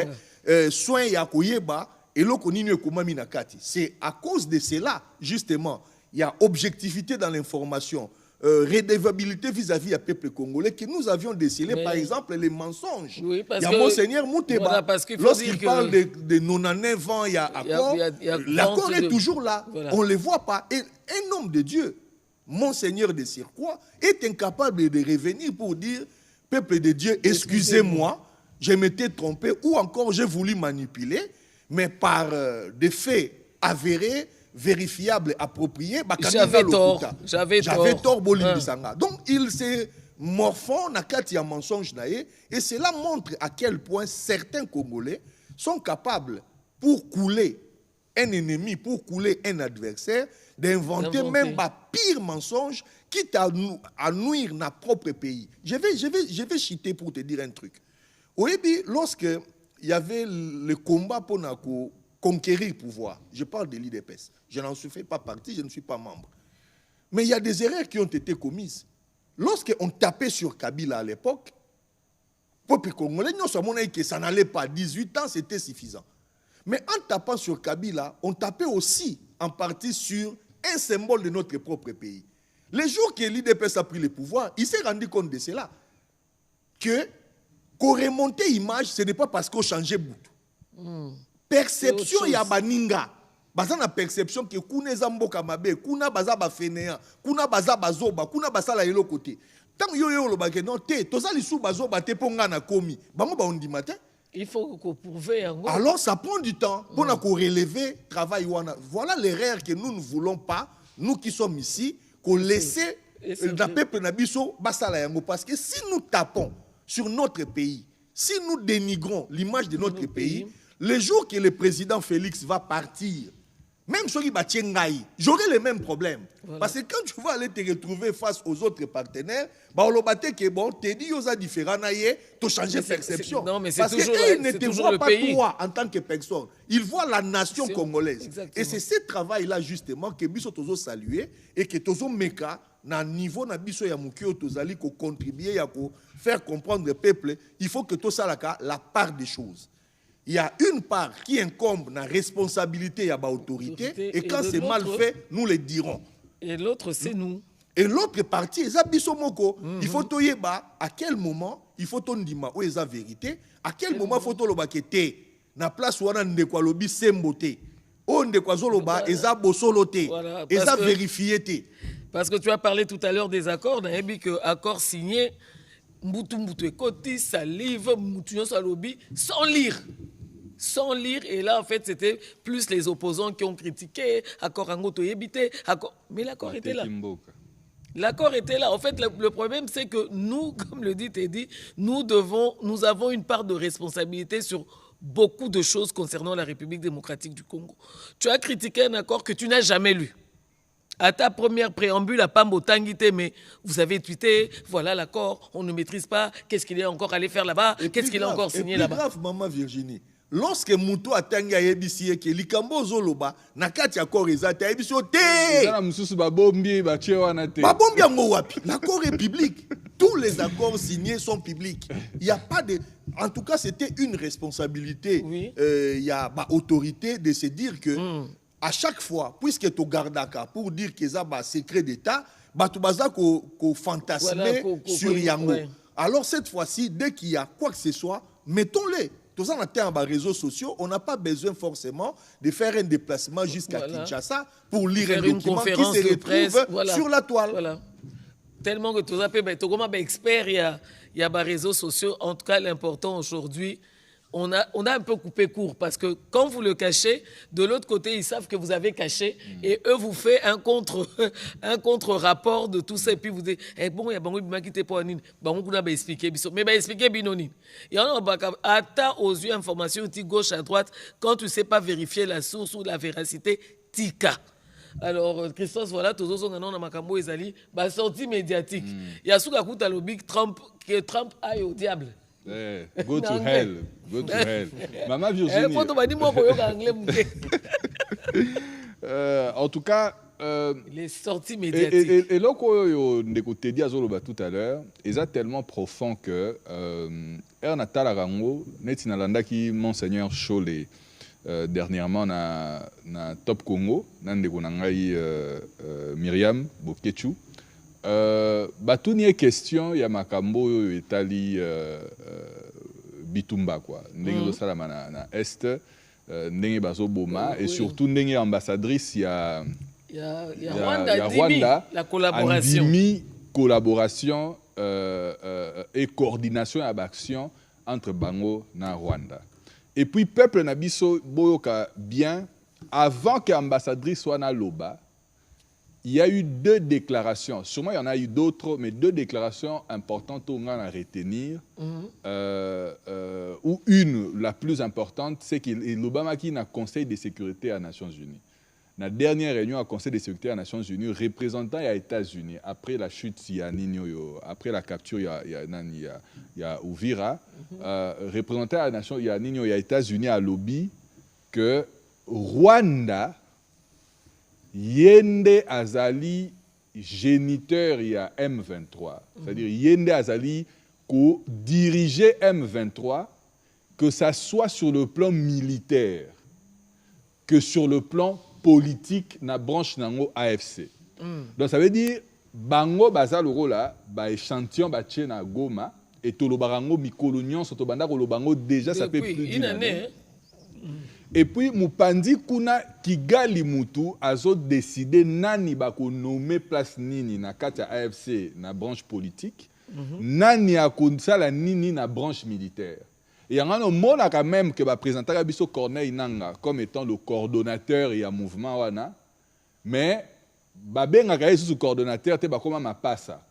soin ya koyeba et loko nini ekomami na kati. C'est à cause de cela justement, il y a objectivité dans l'information, redevabilité vis-à-vis du peuple congolais que nous avions décelé par exemple les mensonges. Oui, il y a Monseigneur Mouteba, voilà, lorsqu'il parle de 99 ans, il y a accord, l'accord est toujours là, on ne le voit pas. Et un homme de Dieu, Monseigneur de Sirquois, est incapable de revenir pour dire, peuple de Dieu, excusez-moi, je m'étais trompé, ou encore j'ai voulu manipuler, mais par des faits avérés, vérifiables, appropriés, j'avais tort. Donc il s'est morfond na kati ya mensonge naé, et cela montre à quel point certains Congolais sont capables, pour couler un ennemi, pour couler un adversaire, d'inventer même pas pire mensonge, quitte à nuire notre propre pays. Je vais chiter pour te dire un truc. Au début, lorsque il y avait le combat pour conquérir le pouvoir, je parle de l'IDPS, je n'en suis pas partie, je ne suis pas membre. Mais il y a des erreurs qui ont été commises. Lorsqu'on tapait sur Kabila à l'époque, le peuple congolais, que ça n'allait pas. 18 ans, c'était suffisant. Mais en tapant sur Kabila, on tapait aussi en partie sur un symbole de notre propre pays. Le jour que l'IDPS a pris le pouvoir, il s'est rendu compte de cela. Qu'on remontait l'image, ce n'est pas parce qu'on changeait bout. Perception, il y a baninga. Baza na perception que kuna zamboka mabe, kuna baza ba fainéant, kuna baza bazoba, kuna basala yelo côté. Tant yo lo ba que non te, toza lisu bazoba te ponga na komi. Bango ba ondi matin. Il faut qu'on prouve. Alors ça prend du temps pour qu'on relever le travail. Voilà l'erreur que nous ne voulons pas, nous qui sommes ici, qu'on laisse le peuple nabiso basala yango. Parce que si nous tapons sur notre pays, si nous dénigrons l'image de notre pays, le jour que le président Félix va partir, même si j'aurai les mêmes problèmes. Voilà. Parce que quand tu vas aller te retrouver face aux autres partenaires, que bon, tu dis aux différents, tu changes de perception. Non, mais parce qu'ils ne te voient pas toi en tant que personne. Ils voient la nation congolaise. Exactement. Et c'est ce travail-là justement que Biso Tozo saluer et que Tozo Meka, na niveau na Biso ya Mukio Tozali, ko contribuer à faire comprendre le peuple, il faut que tout ça la part des choses. Il y a une part qui incombe dans la responsabilité à l'autorité, et quand c'est mal fait, nous le dirons. Et l'autre, c'est nous. Et l'autre partie, il faut à quel moment il faut dire où est la vérité, à quel moment il faut dire na place où on a ndekwa semboté, on ndekwa zoloba eza bosoloté, eza vérifié. Parce que tu as parlé tout à l'heure des accords, on a dit que accord signé Mbutu Ekoti, salive, Mbutu Salobi, sans lire. Sans lire, et là en fait c'était plus les opposants qui ont critiqué, accord Angoto Yebite, mais l'accord était là. L'accord était là. En fait, le problème c'est que nous, comme le dit Teddy, nous avons une part de responsabilité sur beaucoup de choses concernant la République démocratique du Congo. Tu as critiqué un accord que tu n'as jamais lu. À ta première préambule, à Pambo Tangité, mais vous avez tweeté, voilà l'accord, on ne maîtrise pas, qu'est-ce qu'il est encore allé faire là-bas, qu'est-ce qu'il a encore signé là-bas. C'est grave, maman Virginie. Lorsque Moutou a tangi à Yebisi, que Likambo Zoloba, Nakati a Koreza, tu as Yebisi, l'accord est public. Tous les accords signés sont publics. Il n'y a pas de. En tout cas, c'était une responsabilité. Oui. Il y a autorité de se dire que. À chaque fois, puisque tu gardes pour dire que c'est un secret d'État, tu vas fantasmer sur Yango. Ouais. Alors cette fois-ci, dès qu'il y a quoi que ce soit, mettons-le. Tous en atteint les réseaux sociaux, on n'a pas besoin forcément de faire un déplacement jusqu'à Kinshasa pour lire un document qui se retrouve sur la toile. Voilà. Tellement que tout ça peut être comme expert, il y a des réseaux sociaux. En tout cas, l'important aujourd'hui, on a un peu coupé court parce que quand vous le cachez, de l'autre côté, ils savent que vous avez caché et eux vous font un contre-rapport de tout ça. Et puis vous dites, bon, il y a beaucoup de gens qui étaient pas en ligne. Bon, on a expliqué, mais expliquer binoni. Il y en a attends aux yeux informations gauche à droite quand tu ne sais pas vérifier la source ou la véracité, tika. Alors, Christophe, voilà, tous les gens qui ont makambo ezali, bah sortie médiatique. Il y a souka kuta le big Trump que Trump aille au diable. Go to hell. Go to hell. Maman Virginie. En tout cas, les sorties médiatiques. Et là, on a dit à Zoloba tout à l'heure, ils sont tellement profonds que Ernata Larango, Netinalanda qui Monseigneur Cholet, dernièrement na Top Congo, Myriam Bokechu. Tout n'y est question, il y a Makambo Etali Bitumba quoi. Ndenge salama na est, ndenge bazo boma et surtout ndenge ambassadrice il y a Rwanda, la collaboration. Andimi, collaboration et coordination et action entre Bango et Rwanda. Et puis, peuple Nabiso Boyoka bien, avant que l'ambassadrice soit na Loba, il y a eu 2 déclarations. Sûrement, il y en a eu d'autres, mais 2 déclarations importantes au à retenir. Ou une, la plus importante, c'est que l'Obama qui n'a Conseil de sécurité à Nations Unies. La dernière réunion au Conseil de sécurité des Nations Unies, représentant les États-Unis, après la chute, après la capture, il y a Uvira, représentant à la Nation, il y a les États-Unis à lobby que Rwanda, Yende Azali, géniteur, il y a M23. C'est-à-dire Yende Azali, qui dirigeait M23, que ça soit sur le plan militaire, que sur le plan politique na branche nango AFC. Donc ça veut dire bango baza loro la ba échantillon ba tché na Goma et tolobarango mikolonion soto banda ko lobango déjà ça fait plus d'une année. Et puis mupandi kuna Kigali mutu azo décider nani ba ko nommer place nini na kati ya AFC na branche politique, nani akonsala nini na branche militaire. Et il y a un mot quand même que va présenter Abisso Corneille Nanga comme étant le coordonnateur et un mouvement wana, mais babenga kaye sous coordonnateur te ba comment ma passa.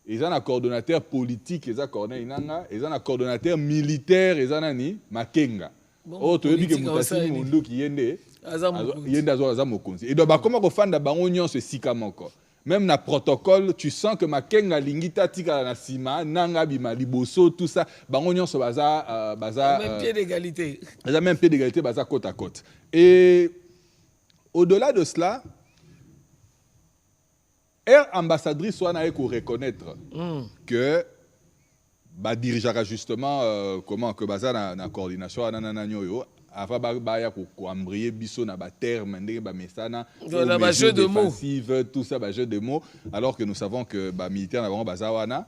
Ils ont un coordonnateur politique, ils ont Corneille Nanga, ils ont un coordonnateur militaire, ils ont nani Makenga. Oh tu veux dire que mutasi mundu qui yende azamokonzi. Et donc ba comment ko fanda bango nyonso sikama encore. Même dans le protocole, tu sens que Makenga Lingita Tika na Sima, Nanga Bima Liboso, tout ça, Bangonyon se baza. Même pied d'égalité. Même pied d'égalité, baza côte à côte. Et au-delà de cela, Air ambassadrice soit naïque pour reconnaître que dirigeara justement comment que baza na coordination nanananyo avant baya ko embrayer biso na ba terme ndenge ba mesana ba jeu de mots tout ça ba jeu de mots alors que nous savons que ba militaire na bango bazawana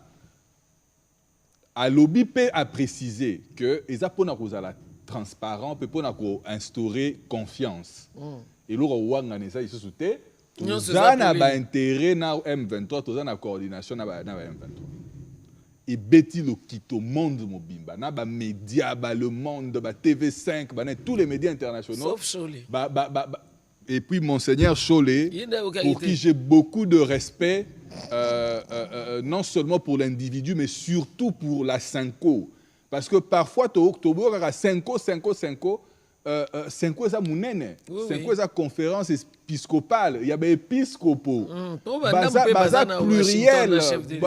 a lobby peut a précisé que eza pona kozala transparent peut pona ko instaurer confiance et lo wanga nesa isusu te toza na ba intérêt na M23 toza na coordination na ba M23 et Betty le Kito monde mobimba na ba média ba le monde ba TV5 ba tous les médias internationaux sauf Cholet et puis monseigneur Cholet pour qui j'ai beaucoup de respect non seulement pour l'individu mais surtout pour la Cinco parce que parfois to ka Cinco Cinco eza munene Cinco eza conférence épiscopale il y a ba épiscopo baza pluriel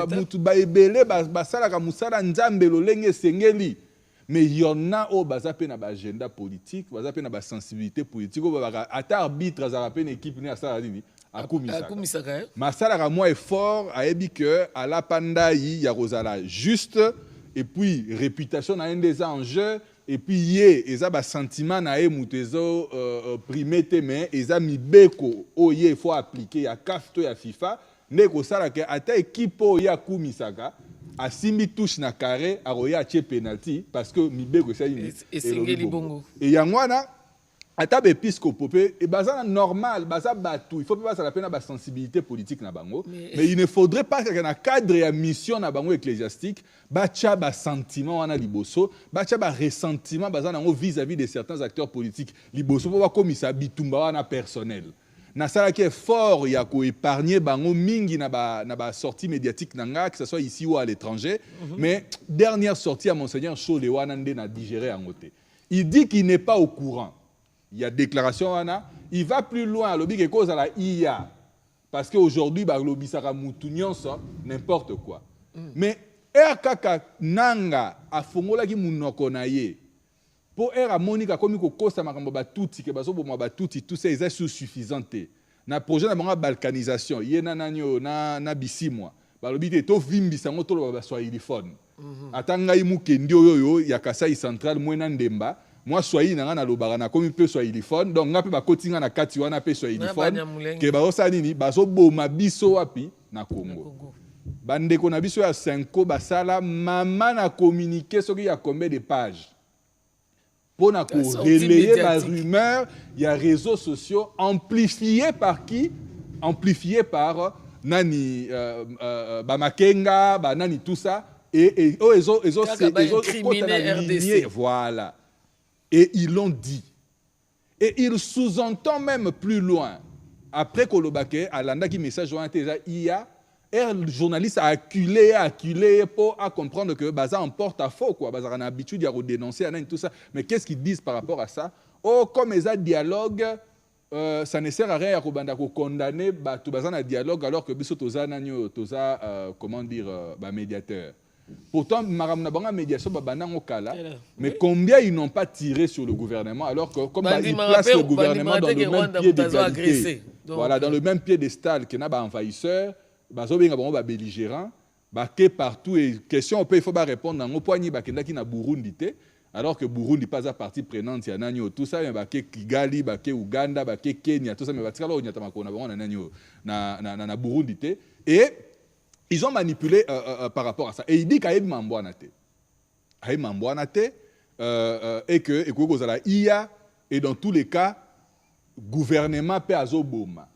mutu ba ebele basala ka musala nzambe lolenge sengeli mais il y en a au baza pe na ba agenda politique baza pe na ba sensibilité politique au ba ata arbitre za pe na équipe ni asala nini akumisaka masala ka moi effort a ebi que à la pandai ya rozala juste et puis réputation na un des enjeux. Et puis, il y a un sentiment na mutezo primete mais il a mis beko il faut appliquer ya CAF to ya FIFA neko sala ke ata équipe ya kumisaka asimbi touche na carré aroya atie penalty parce que mibeko ça esengeli bongo et yangwana ata bepiscopo pe et baza normal baza batou il faut pas ça la peine ba sensibilité politique na bango mais il ne faudrait pas que na cadre ya mission na bango ecclésiastique bacha ba sentiment wana liboso bacha ba ressentiment baza nango vis-à-vis de certains acteurs politiques liboso po ba komisa bitumba wana personnel na sala qui est fort ya ko épargner bango mingi na ba sortie médiatique nanga que ce soit ici ou à l'étranger mais dernière sortie à monseigneur Chole wana nde na digérer en côté il dit qu'il n'est pas au courant. Il y a déclaration, il va plus loin, lobby qui cause à la IA. Parce qu'aujourd'hui, le lobby sera moutounion, n'importe quoi. Mais, RKK Nanga, a fongola ki mounoko na ye. Pour R Monica, comme il kosa makambo batuti, que baso bo batuti, tout ça, est suffisante. Na projet na balkanisation, yé na nanyo, na bisimwa. Ba lobby te to vimbi sango to lo ba swahiliphone. Atanga imu kendio yo ya Kasai Central mwena ndemba. Moi soyi na ngana lobara na komi pe swahiliphone donc ngape ba kotinga na kati wana pe swahiliphone ke ba osanini baso boma biso wapi na Congo bandeko na biso ya 5 basala mama na communiquer soki ya combien de pages pour na ko relayer la rumeur il y a réseaux sociaux amplifiés par qui amplifiés par nani Bamakenga ba nani tout ça et ils ont criminels voilà. Et ils l'ont dit. Et il sous-entend même plus loin. Après Kolobake, Alanda qui message déjà IA, le journaliste a acculé pour comprendre que Baza en porte à faux quoi. Baza a l'habitude de dénoncer tout ça. Mais qu'est-ce qu'ils disent par rapport à ça? Oh, comme ils ont dialogue, ça ne sert à rien à condamner tout Baza un dialogue alors que Bisso Toza comment dire médiateur. Pourtant, Maram médiation mais combien ils n'ont pas tiré sur le gouvernement alors que comme ils placent le gouvernement dans le même pied d'égalité, voilà, dans le même piédestal que n'a envahisseur, belligérant, partout et question il faut pas répondre dans poignet qui na Burundi alors que Burundi pas à partie prenante il y a nanyo tout ça mais Kigali Uganda Kenya tout ça mais na Burundi et ils ont manipulé par rapport à ça. Et il dit qu'il y a une mamboanate. Et que la IA, et dans tous les cas, gouvernement peut azoboma.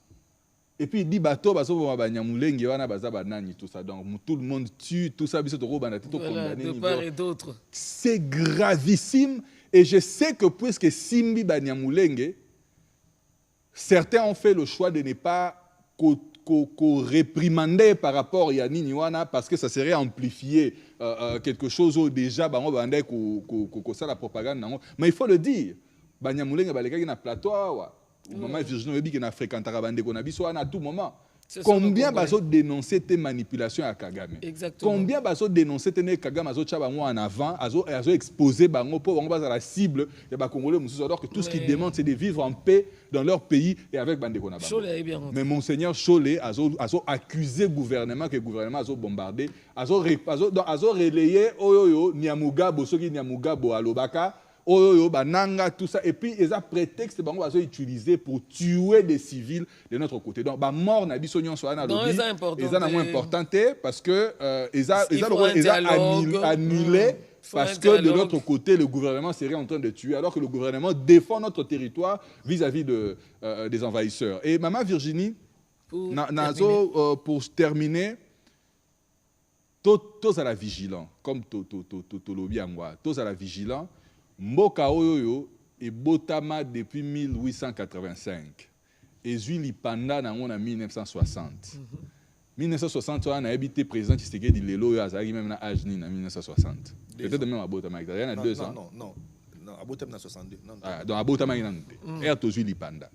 Et puis il dit bateau bazoboma banyamulenge wana bazabanani tout ça. Donc tout le monde tue, tout ça biso toko banate to condamné. De part et d'autre. C'est gravissime et je sais que puisque Simbi banyamulenge, certains ont fait le choix de ne pas réprimander par rapport à Yanni Niwana parce que ça serait amplifié quelque chose déjà la propagande mais il faut le dire Banyamulenge balekaki na plateau maman Virginie Webi qui na fréquenté bande qu'on a biso à tout moment. Combien bazo dénoncer tes manipulations à Kagame? Exactement. Combien bazo dénoncer tes Kagame azo chabango en avant, azo exposer bango pour bango la cible des Congolais alors que tout ce qu'ils demandent c'est de vivre en paix dans leur pays et avec bande qu'on a. Mais monseigneur Chole azo accusé gouvernement que le gouvernement azo bombardé, azo relayé oyoyo Nyamugabo soki Nyamugabo alobaka oyoyo bananga tout ça et puis ils ont prétexte bango bazo utiliser pour tuer des civils de notre côté donc ba mort na biso nyonso ana lobi ils ont moins importante parce que ils ont annulé parce que de l'autre côté le gouvernement serait en train de tuer alors que le gouvernement défend notre territoire vis-à-vis des envahisseurs. Et maman Virginie pour terminer tous à la vigilant comme lobi angwa tous à la vigilant. Mboka oyoyo et botama depuis 1885 et Zuli Panda en 1960. 1960 on a habité président Tshisekedi lelo yo azali même na âge ni en 1960. Peut-être même à botama il y a 2 ans. Non, à botama 62. Donc à botama il y a Zuli Panda.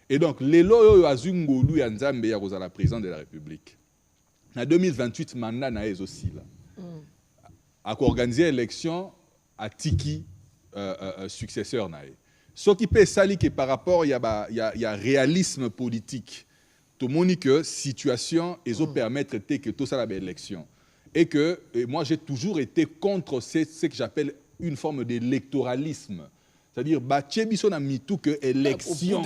Et donc lelo yo azungolu ya Nzambe ya kozala président de la République. En 2028 mandat na aussi là. A organiser élection à Tiki successeur nae. Ce qui peut sali que par rapport il y a réalisme politique. Tout le monde dit que situation ils ont permettre que tout ça la belle élection et que moi j'ai toujours été contre ce que j'appelle une forme d'électoralisme. C'est-à-dire biso na mitou que élection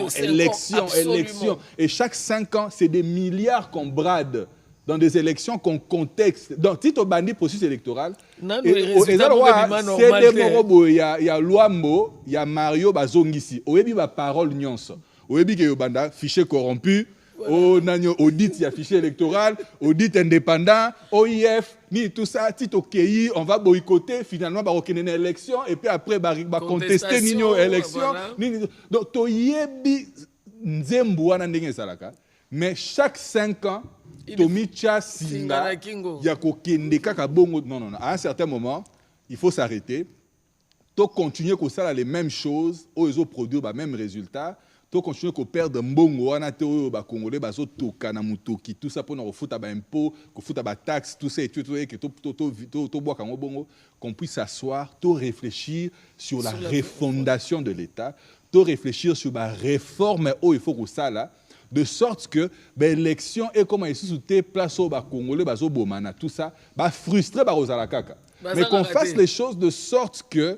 et chaque 5 ans c'est des milliards qu'on brade dans des élections qu'on contexte. Donc, si tu as le processus électoral, Non, il y a Luambo, il y a Mario Bazongisi. Il y a parole nyonso. Il y a fichier corrompu. Audit, il y a fichier électoral, audit indépendant, OIF, ni tout ça, on va boycotter, finalement, on va une élection, et puis après, on va contester une élection. Donc, mais chaque 5 ans, Tomicha Singa, il y a non, à un certain moment, il faut s'arrêter. Tu continues à faire les mêmes choses, ils produisent les mêmes résultats. Tu continues à perdre mbongo, Congolais, tout ça pour nous foutre des impôts, foutre des taxes, tout ça, qu'on puisse s'asseoir, réfléchir sur la refondation de l'État, réfléchir sur la réforme où il faut que ça là. De sorte que l'élection est comme ici sous place au Congolais, tout ça, frustré par Ozalakaka. Mais qu'on fasse les choses de sorte que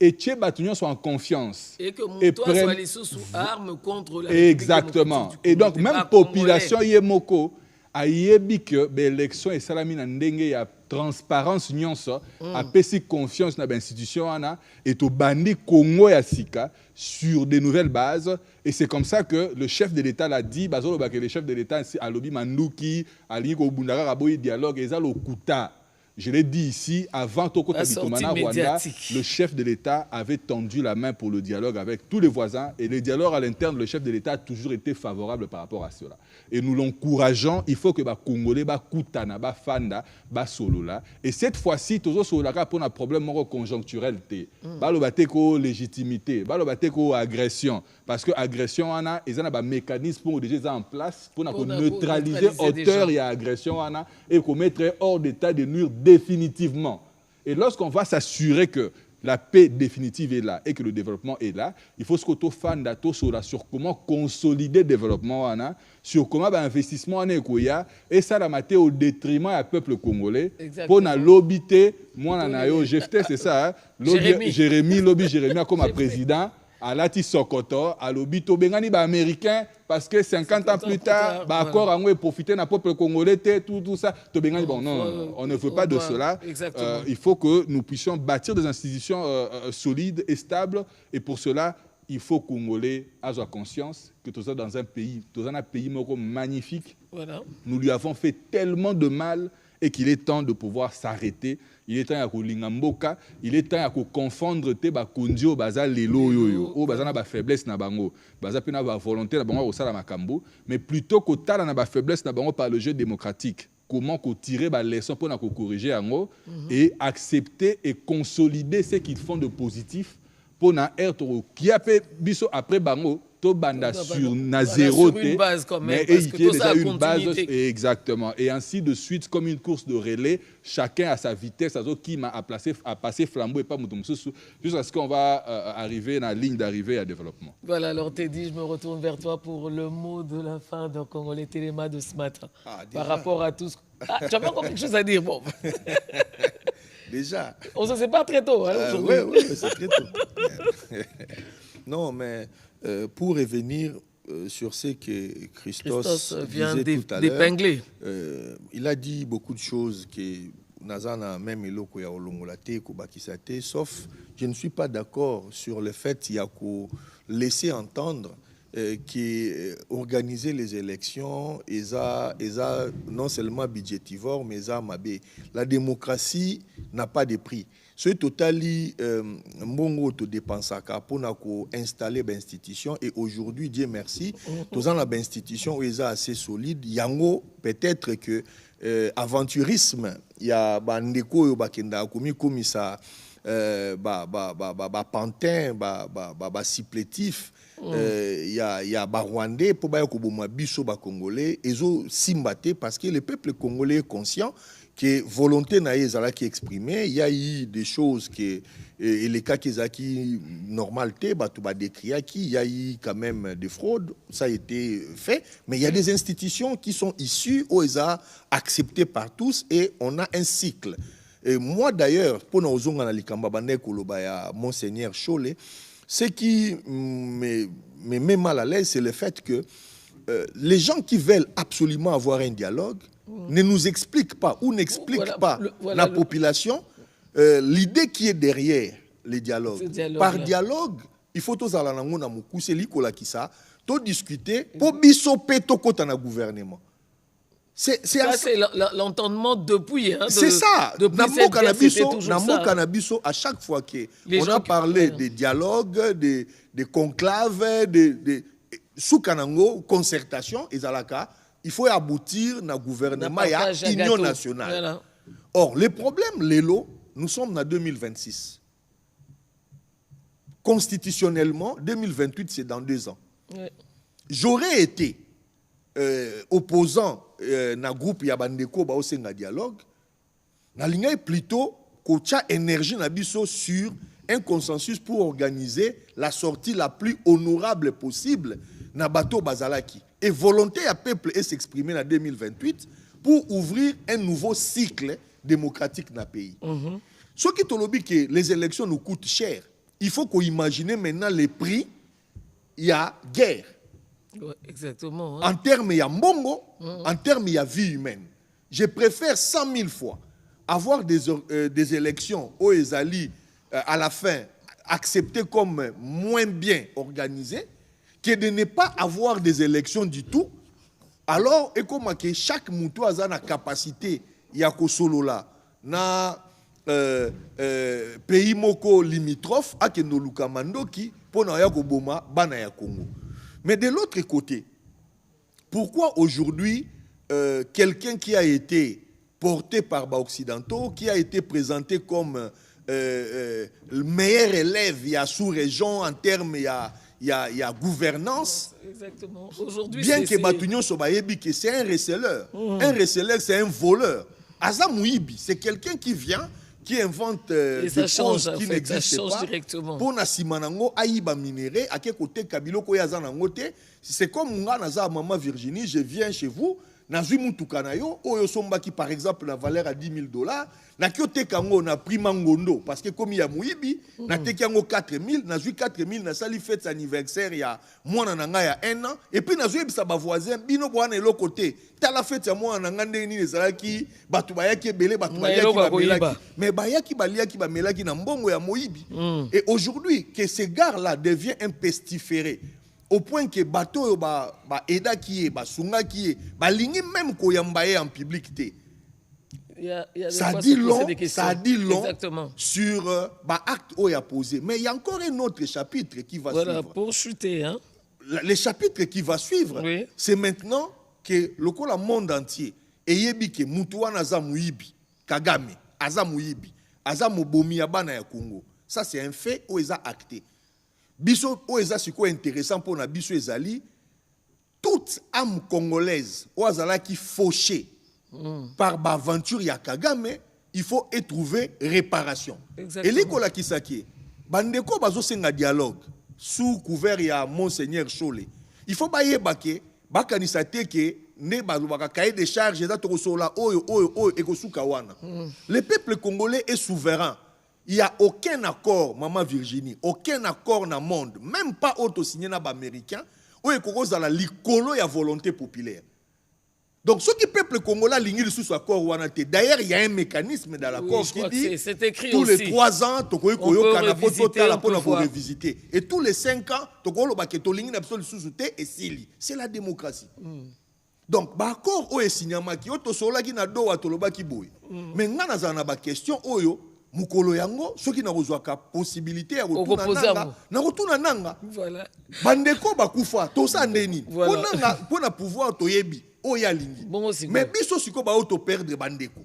Etienne Batunion soit en confiance. Et que Moutoua soit les sous armes contre la Exactement. Et donc, même population Yemoko a yebi que l'élection est salamine ndenge ya transparence nyonso a pesi confiance dans l'institution et au bandi Congo ya sika sur des nouvelles bases. Et c'est comme ça que le chef de l'État l'a dit, que le chef de l'État a lobby Mandouki, a dit qu'au Bundara Raboyi dialogue et ça le Kuta. Je l'ai dit ici, avant Tokota Bitomana Rwanda, le chef de l'État avait tendu la main pour le dialogue avec tous les voisins. Et le dialogue à l'interne, le chef de l'État a toujours été favorable par rapport à cela. Et nous l'encourageons. Il faut que les Congolais, les Koutana, les Fanda, les Solola. Et cette fois-ci, toujours Solola pour un problème conjoncturel. Balobateko légitimité, balobateko agression. Parce que l'agression, ils ont un mécanisme pour déjà en place pour neutraliser hauteur et agression et pour mettre hors d'état de nuire définitivement. Et lorsqu'on va s'assurer que la paix définitive est là et que le développement est là, il faut se retrouver sur comment consolider le développement, sur comment l'investissement et ça la maté au détriment du peuple congolais. Pour na lobité, moi c'est ça, Jérémy comme président. À Lati Sokoto, à l'obito Bengani américain, parce que 50 ans plus tard, accord en profiter d'un peuple congolais, tout ça. Bon, non, on ne veut pas de cela. Il faut que nous puissions bâtir des institutions solides et stables. Et pour cela, il faut que les Congolais aient conscience que tout ça dans un pays magnifique. Voilà. Nous lui avons fait tellement de mal et qu'il est temps de pouvoir s'arrêter. Il est temps de lingamboka, il est temps de confondre te ba kondio baza lelo yoyo, o baza na ba faiblesse na bango, baza pe na ba volonté na bango osala makambo, mais plutôt que tala na ba faiblesse na bango par le jeu démocratique. Comment tirer ba leçon pour na corriger ango et accepter et consolider ce qu'ils font de positif pour na être qui a fait biso après bango. Banda sur zéro une base quand même, mais parce que tout ça a une base exactement et ainsi de suite comme une course de relais, chacun à sa vitesse, qui m'a passé flambeau et pas jusqu'à ce qu'on va arriver dans la ligne d'arrivée à développement. Voilà, alors Teddy, je me retourne vers toi pour le mot de la fin de Congolais Téléma de ce matin par rapport à tout ce... tu as pas encore quelque chose à dire, bon. Déjà. On se sépare très tôt aujourd'hui. Oui, c'est très tôt. Non, mais pour revenir sur ce que Christos vient d'épingler, il a dit beaucoup de choses que Nazana même eloko ya olongolate ko bakisate, sauf je ne suis pas d'accord sur le fait qu'il y a qu'au laisser entendre qu'organiser les élections ils a non seulement budgétivore mais ça mabé. La démocratie n'a pas de prix. Ce totali mbongo to dépensaka pour installer l'institution et aujourd'hui Dieu merci tous en la institution où ils assez solide yango peut-être que aventurisme il y a bandeko yo bakenda komi komisa pantin supplétif il y a Rwandais pour ba ko boma biso ba congolais ezo simbate parce que le peuple congolais est conscient que volonté na ezala qui exprimé, il y a eu des choses que et les cas qui normalité bah tout ba décrire qui il y a eu quand même des fraudes, ça a été fait, mais il y a des institutions qui sont issues ou eza acceptées par tous et on a un cycle. Et moi d'ailleurs pour nous zonga na likamba bande koloba ya monseigneur Cholé, ce qui me met mal à l'aise c'est le fait que les gens qui veulent absolument avoir un dialogue ne nous explique pas ou n'explique pas la population l'idée qui est derrière les dialogues. Par dialogue, il faut tous aller dans le monde, tout discuter pour bisoper tout côté dans le gouvernement. C'est l'entendement depuis. Hein, c'est ça. Depuis cette guerre, c'était toujours ça. À chaque fois qu'on a parlé des dialogues, des conclaves, des sous-kanango, concertation, il faut aboutir à un gouvernement à l'Union nationale. Voilà. Or, le problème, Lélo, nous sommes en 2026. Constitutionnellement, 2028, c'est dans 2 ans. Ouais. J'aurais été opposant na groupe Yabandeko ba osenga dialogue na ligne plutôt kocha énergie na biso sur un consensus pour organiser la sortie la plus honorable possible na bateau bazalaki et volonté à peuple et s'exprimer en 2028 pour ouvrir un nouveau cycle démocratique dans le pays. Ce qui te dit que les élections nous coûtent cher, il faut qu'on imagine maintenant les prix, il y a guerre. Ouais, exactement. Hein. En termes, il y a mbongo, en termes, il y a vie humaine. Je préfère 100 000 fois avoir des élections où les alliés, à la fin, acceptées comme moins bien organisées, que de ne pas avoir des élections du tout. Alors, et comme que chaque moutou a la capacité, il y a solo là, na pays moko limitrophe, à que nous lukamando qui, pour na yako boma, bana ya Congo. Mais de l'autre côté, pourquoi aujourd'hui, quelqu'un qui a été porté par les Occidentaux, qui a été présenté comme le meilleur élève, il y a sous-région en termes, il y a gouvernance. Exactement. Aujourd'hui, bien que Batunion Sobayebi, que c'est un receleur. Un receleur, c'est un voleur. Azamouibi, c'est quelqu'un qui vient, qui invente des choses qui n'existent pas. Pour Nasimanango, Aïba minéré, à quel côté Kabilo Koyazanangote, c'est comme Naza Maman Virginie, je viens chez vous, Nazumu Tukanayo, Oyosomba qui par exemple la valeur à $10 000, na kyote kango na prix mangondo parce que comme il y a Mouibi, na tekango 4 000, na zui 4 000 na sali fête anniversaire ya mwana nanga ya 1 an et puis na zui bisa ba voisin bino bwana elo côté ta la fête ya mwana nanga ndeni ezalaki batu bayaki belé batu bayaki ba melaki mais bayaki baliaki ba melaki na mbongo ya Moyibi. Et aujourd'hui que ce gars là devient un pestiféré au point que bateau ba eda qui est ba sunga qui est ba lingi même ko yambaye en public té. Ça dit long exactement. Sur l'acte où il a posé. Mais il y a encore un autre chapitre qui va suivre. Pour chuter. Hein? Le chapitre qui va suivre, c'est maintenant que le monde entier, Eyebi ke Mutuwa Nazamouibi, Kagame, Azamouibi, Azamobomi Abana ya Congo. Ça, c'est un fait où ils ont acté. Biso, où ils ont intéressant pour na Biso Ezali, toute âme congolaise, où ils ont qui fauché. Par l'aventure ya Kagame, il faut y trouver réparation. Exactement. Et l'école qui s'acquiert, bandeko bazo senga dialogue sous couvert ya Monseigneur Cholé. Il faut bailler baké, bakanisa teke ne bazobaka cahier de charges za tokosola oyo ekosuka wana. Le peuple congolais est souverain. Il n'y a aucun accord, Maman Virginie, aucun accord dans le monde, même pas auto-signé na américain, où il y a la likolo ya volonté populaire. Donc, ce qui peuple congolais ligne sous accord, d'ailleurs, il y a un mécanisme dans l'accord qui dit tous les 3 ans, tu peux revisiter. Et tous les 5 ans, tu peux revisiter. C'est la démocratie. Donc, l'accord est signé, mais maintenant, on a une question. Mukolo yango soki na kozwaka possibilité ya retourna nanga voilà bandeko bakufa to sa ndeni pona pouvoir toyebi oyalingi mais biso siko ba auto perdre bandeko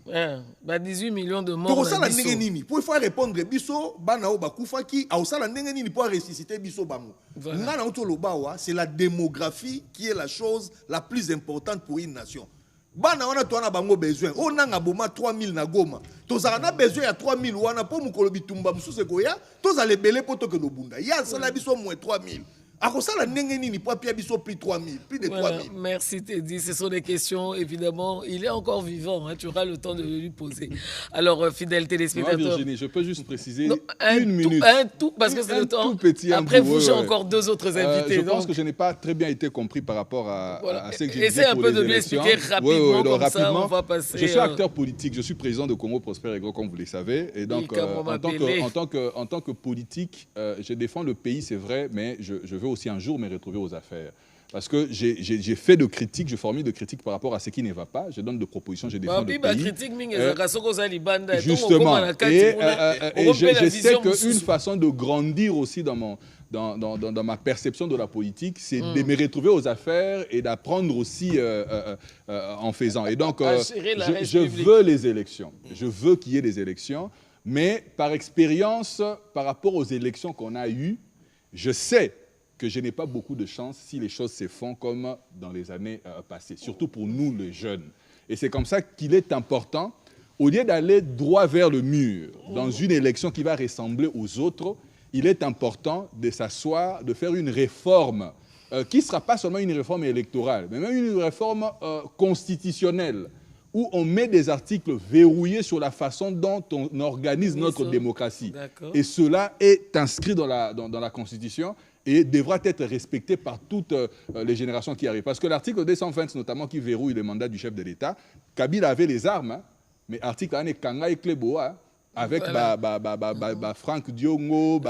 ba 18 millions de morts to sala ndenge nini pour faut répondre biso bana o bakufa ki au sala ndenge nini pour ressusciter biso bango ngana auto lobawa c'est la démographie qui est la chose la plus importante pour une nation. Bana wana to na bango besoin o nanga boma 3000 na Goma to za na besoin ya 3000 wana po mukolo bitumba mususu koya to za lebele poto ke lobunda ya sala biso moins 3000 À ça, la nengeni pas plus de 3000, plus de 3000. Merci Teddy, ce sont des questions, évidemment, il est encore vivant, hein, tu auras le temps de lui poser. Alors, fidèle téléspectateur... Non, Virginie, je peux juste préciser une minute. Parce que c'est le temps. Tout petit, après vous, j'ai encore deux autres invités. Je pense que je n'ai pas très bien été compris par rapport à ce que je disais Essaye un pour peu les de lui élections. expliquer rapidement, comme rapidement. ça, on va passer... Je suis acteur politique, je suis président de Congo Prospère et Gros, comme vous le savez. Et donc, en tant que politique, je défends le pays, c'est vrai, mais je veux aussi un jour me retrouver aux affaires. Parce que j'ai fait de critiques, je formule de critiques par rapport à ce qui ne va pas. Je donne des propositions, je défends le pays. Justement. Et je sais qu'une façon de grandir aussi dans ma perception de la politique, c'est de me retrouver aux affaires et d'apprendre aussi en faisant. Et donc, je veux les élections. Je veux qu'il y ait des élections. Mais par expérience, par rapport aux élections qu'on a eues, je sais que je n'ai pas beaucoup de chance si les choses se font comme dans les années passées, surtout pour nous les jeunes. Et c'est comme ça qu'il est important, au lieu d'aller droit vers le mur, dans une élection qui va ressembler aux autres, il est important de s'asseoir, de faire une réforme qui ne sera pas seulement une réforme électorale, mais même une réforme constitutionnelle, où on met des articles verrouillés sur la façon dont on organise notre démocratie. Et cela est inscrit dans la Constitution et devra être respecté par toutes les générations qui arrivent. Parce que l'article 220, notamment, qui verrouille le mandat du chef de l'État, Kabila avait les armes, hein, mais l'article est Kanga et Klebo, hein, avec Franck Diongo,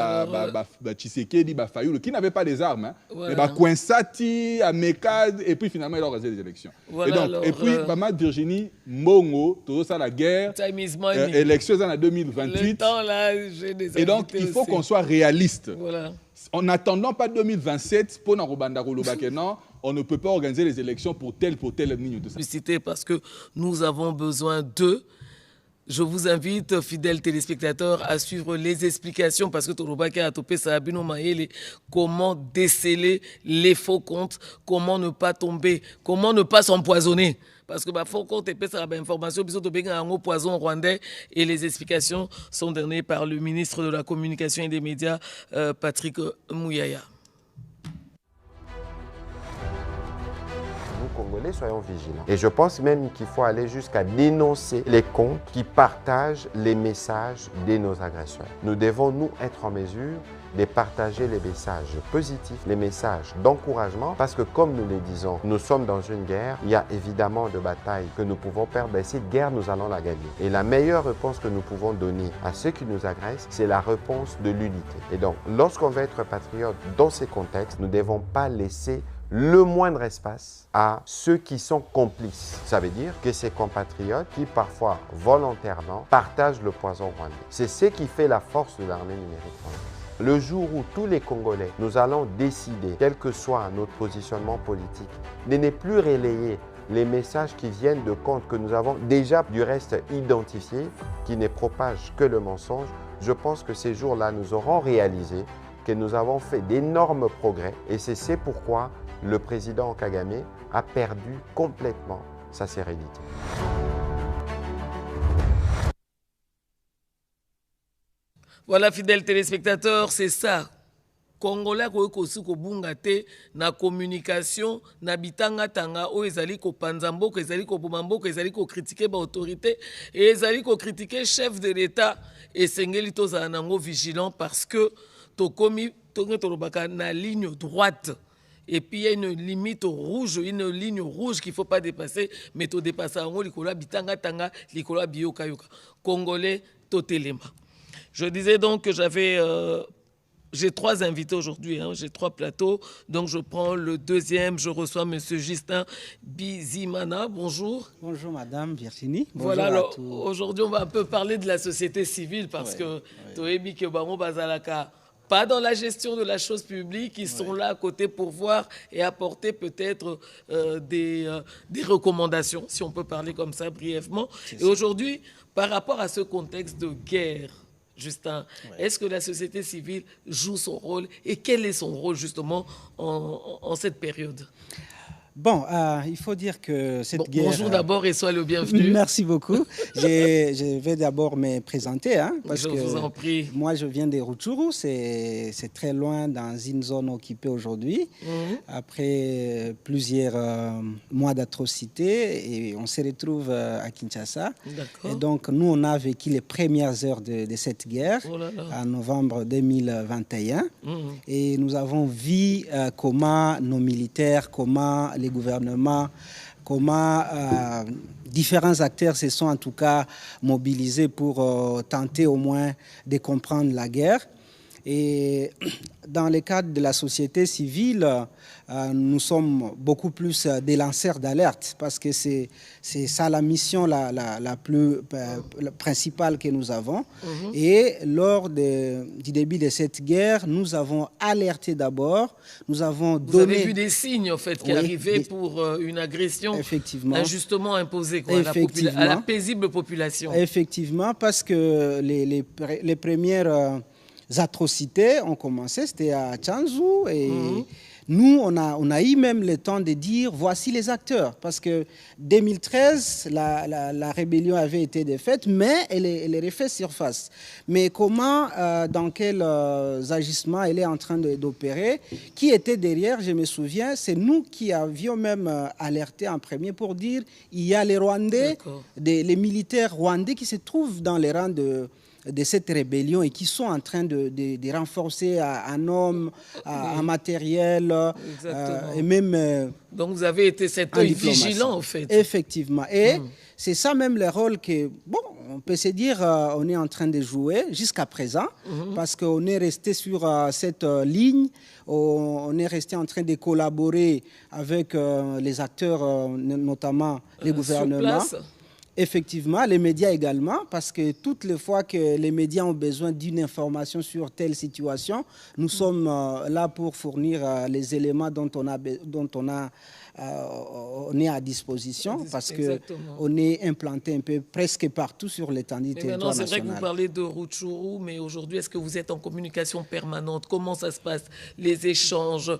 Tshisekedi, Fayoulou, qui n'avaient pas les armes, hein, mais Kouensati, Amekad, et puis finalement, il a organisé les élections. Et puis, Mamad Virginie, Mongo, tout ça, la guerre, élections en 2028. Temps, là, des et donc, il faut qu'on soit réaliste. Voilà. En n'attendant pas 2027, pour on ne peut pas organiser les élections pour telle ligne de ça. Parce que nous avons besoin d'eux. Je vous invite, fidèles téléspectateurs, à suivre les explications parce que Torobaki a topé Sabino Maele, comment déceler les faux comptes, comment ne pas tomber, comment ne pas s'empoisonner. Parce que faux compte et ça information, un poison rwandais et les explications sont données par le ministre de la Communication et des Médias, Patrick Mouyaya. Congolais, soyons vigilants. Et je pense même qu'il faut aller jusqu'à dénoncer les comptes qui partagent les messages de nos agresseurs. Nous devons, nous, être en mesure de partager les messages positifs, les messages d'encouragement, parce que comme nous le disons, nous sommes dans une guerre, il y a évidemment de batailles que nous pouvons perdre, mais cette guerre, nous allons la gagner. Et la meilleure réponse que nous pouvons donner à ceux qui nous agressent, c'est la réponse de l'unité. Et donc, lorsqu'on veut être patriote dans ces contextes, nous ne devons pas laisser le moindre espace à ceux qui sont complices. Ça veut dire que ces compatriotes qui parfois volontairement partagent le poison rwandais. C'est ce qui fait la force de l'armée numérique rwandaise. Le jour où tous les Congolais, nous allons décider, quel que soit notre positionnement politique, de ne plus relayer les messages qui viennent de comptes que nous avons déjà du reste identifiés, qui ne propagent que le mensonge, je pense que ces jours-là, nous aurons réalisé que nous avons fait d'énormes progrès et c'est pourquoi le président Kagame a perdu complètement sa sérénité. Voilà, fidèles téléspectateurs, c'est ça. Congolais koyokosi kobunga te na communication na bitanga tanga o ezali ko panzamboka ezali ko bomamboka ezali ko critiquer ba autorité et ezali ko critiquer chef de l'État et sengeli tozala nango vigilant parce que tokomi tolobaka na ligne droite. Et puis il y a une limite rouge, une ligne rouge qu'il ne faut pas dépasser, mais tu dépasses en haut, l'ikola bitanga tanga, l'ikola biyoka yoka. Congolais, totelema. Je disais donc que j'ai 3 invités aujourd'hui, hein, j'ai 3 plateaux. Donc je prends le deuxième, je reçois M. Justin Bizimana. Bonjour. Bonjour Madame Virginie. Bonjour. Voilà, alors aujourd'hui on va un peu parler de la société civile parce que Toebi Kebamo Bazalaka. Pas dans la gestion de la chose publique, ils sont là à côté pour voir et apporter peut-être des recommandations, si on peut parler comme ça brièvement. Et aujourd'hui, par rapport à ce contexte de guerre, Justin, est-ce que la société civile joue son rôle et quel est son rôle justement en cette période? Bon, il faut dire que cette guerre... Bonjour d'abord et sois le bienvenu. Merci beaucoup. Je vais d'abord me présenter. Parce je vous en prie. Moi, je viens de Rutshuru, c'est très loin dans une zone occupée aujourd'hui. Après plusieurs mois d'atrocités, et on se retrouve à Kinshasa. Et donc, nous, on a vécu les premières heures de cette guerre en novembre 2021. Et nous avons vu comment nos militaires, comment les gouvernements, comment différents acteurs se sont en tout cas mobilisés pour tenter au moins de comprendre la guerre. Et dans le cadre de la société civile, nous sommes beaucoup plus des lanceurs d'alerte parce que c'est ça la mission la plus principale que nous avons. Et lors du début de cette guerre, nous avons alerté d'abord, nous avons donné... Vous avez vu des signes en fait qui arrivaient pour une agression injustement imposée à la paisible population. Effectivement, parce que les premières... atrocités ont commencé, c'était à Tchanzu et nous, on a eu même le temps de dire voici les acteurs parce que 2013, la rébellion avait été défaite, mais elle refait surface. Mais comment, dans quels agissements elle est en train d'opérer, qui était derrière, je me souviens, c'est nous qui avions même alerté en premier pour dire il y a les Rwandais, les militaires rwandais qui se trouvent dans les rangs de cette rébellion et qui sont en train de renforcer en hommes, en matériel et même... Donc vous avez été cet œil vigilant en fait. Effectivement. Et c'est ça même le rôle que, bon, on peut se dire, on est en train de jouer jusqu'à présent parce qu'on est resté sur cette ligne, on est resté en train de collaborer avec les acteurs, notamment les gouvernements. Effectivement, les médias également, parce que toutes les fois que les médias ont besoin d'une information sur telle situation, nous sommes là pour fournir les éléments dont on est à disposition, parce qu'on est implanté un peu presque partout sur l'étendue du territoire national. C'est vrai que vous parlez de Rutshuru, mais aujourd'hui, est-ce que vous êtes en communication permanente? Comment ça se passe, les échanges?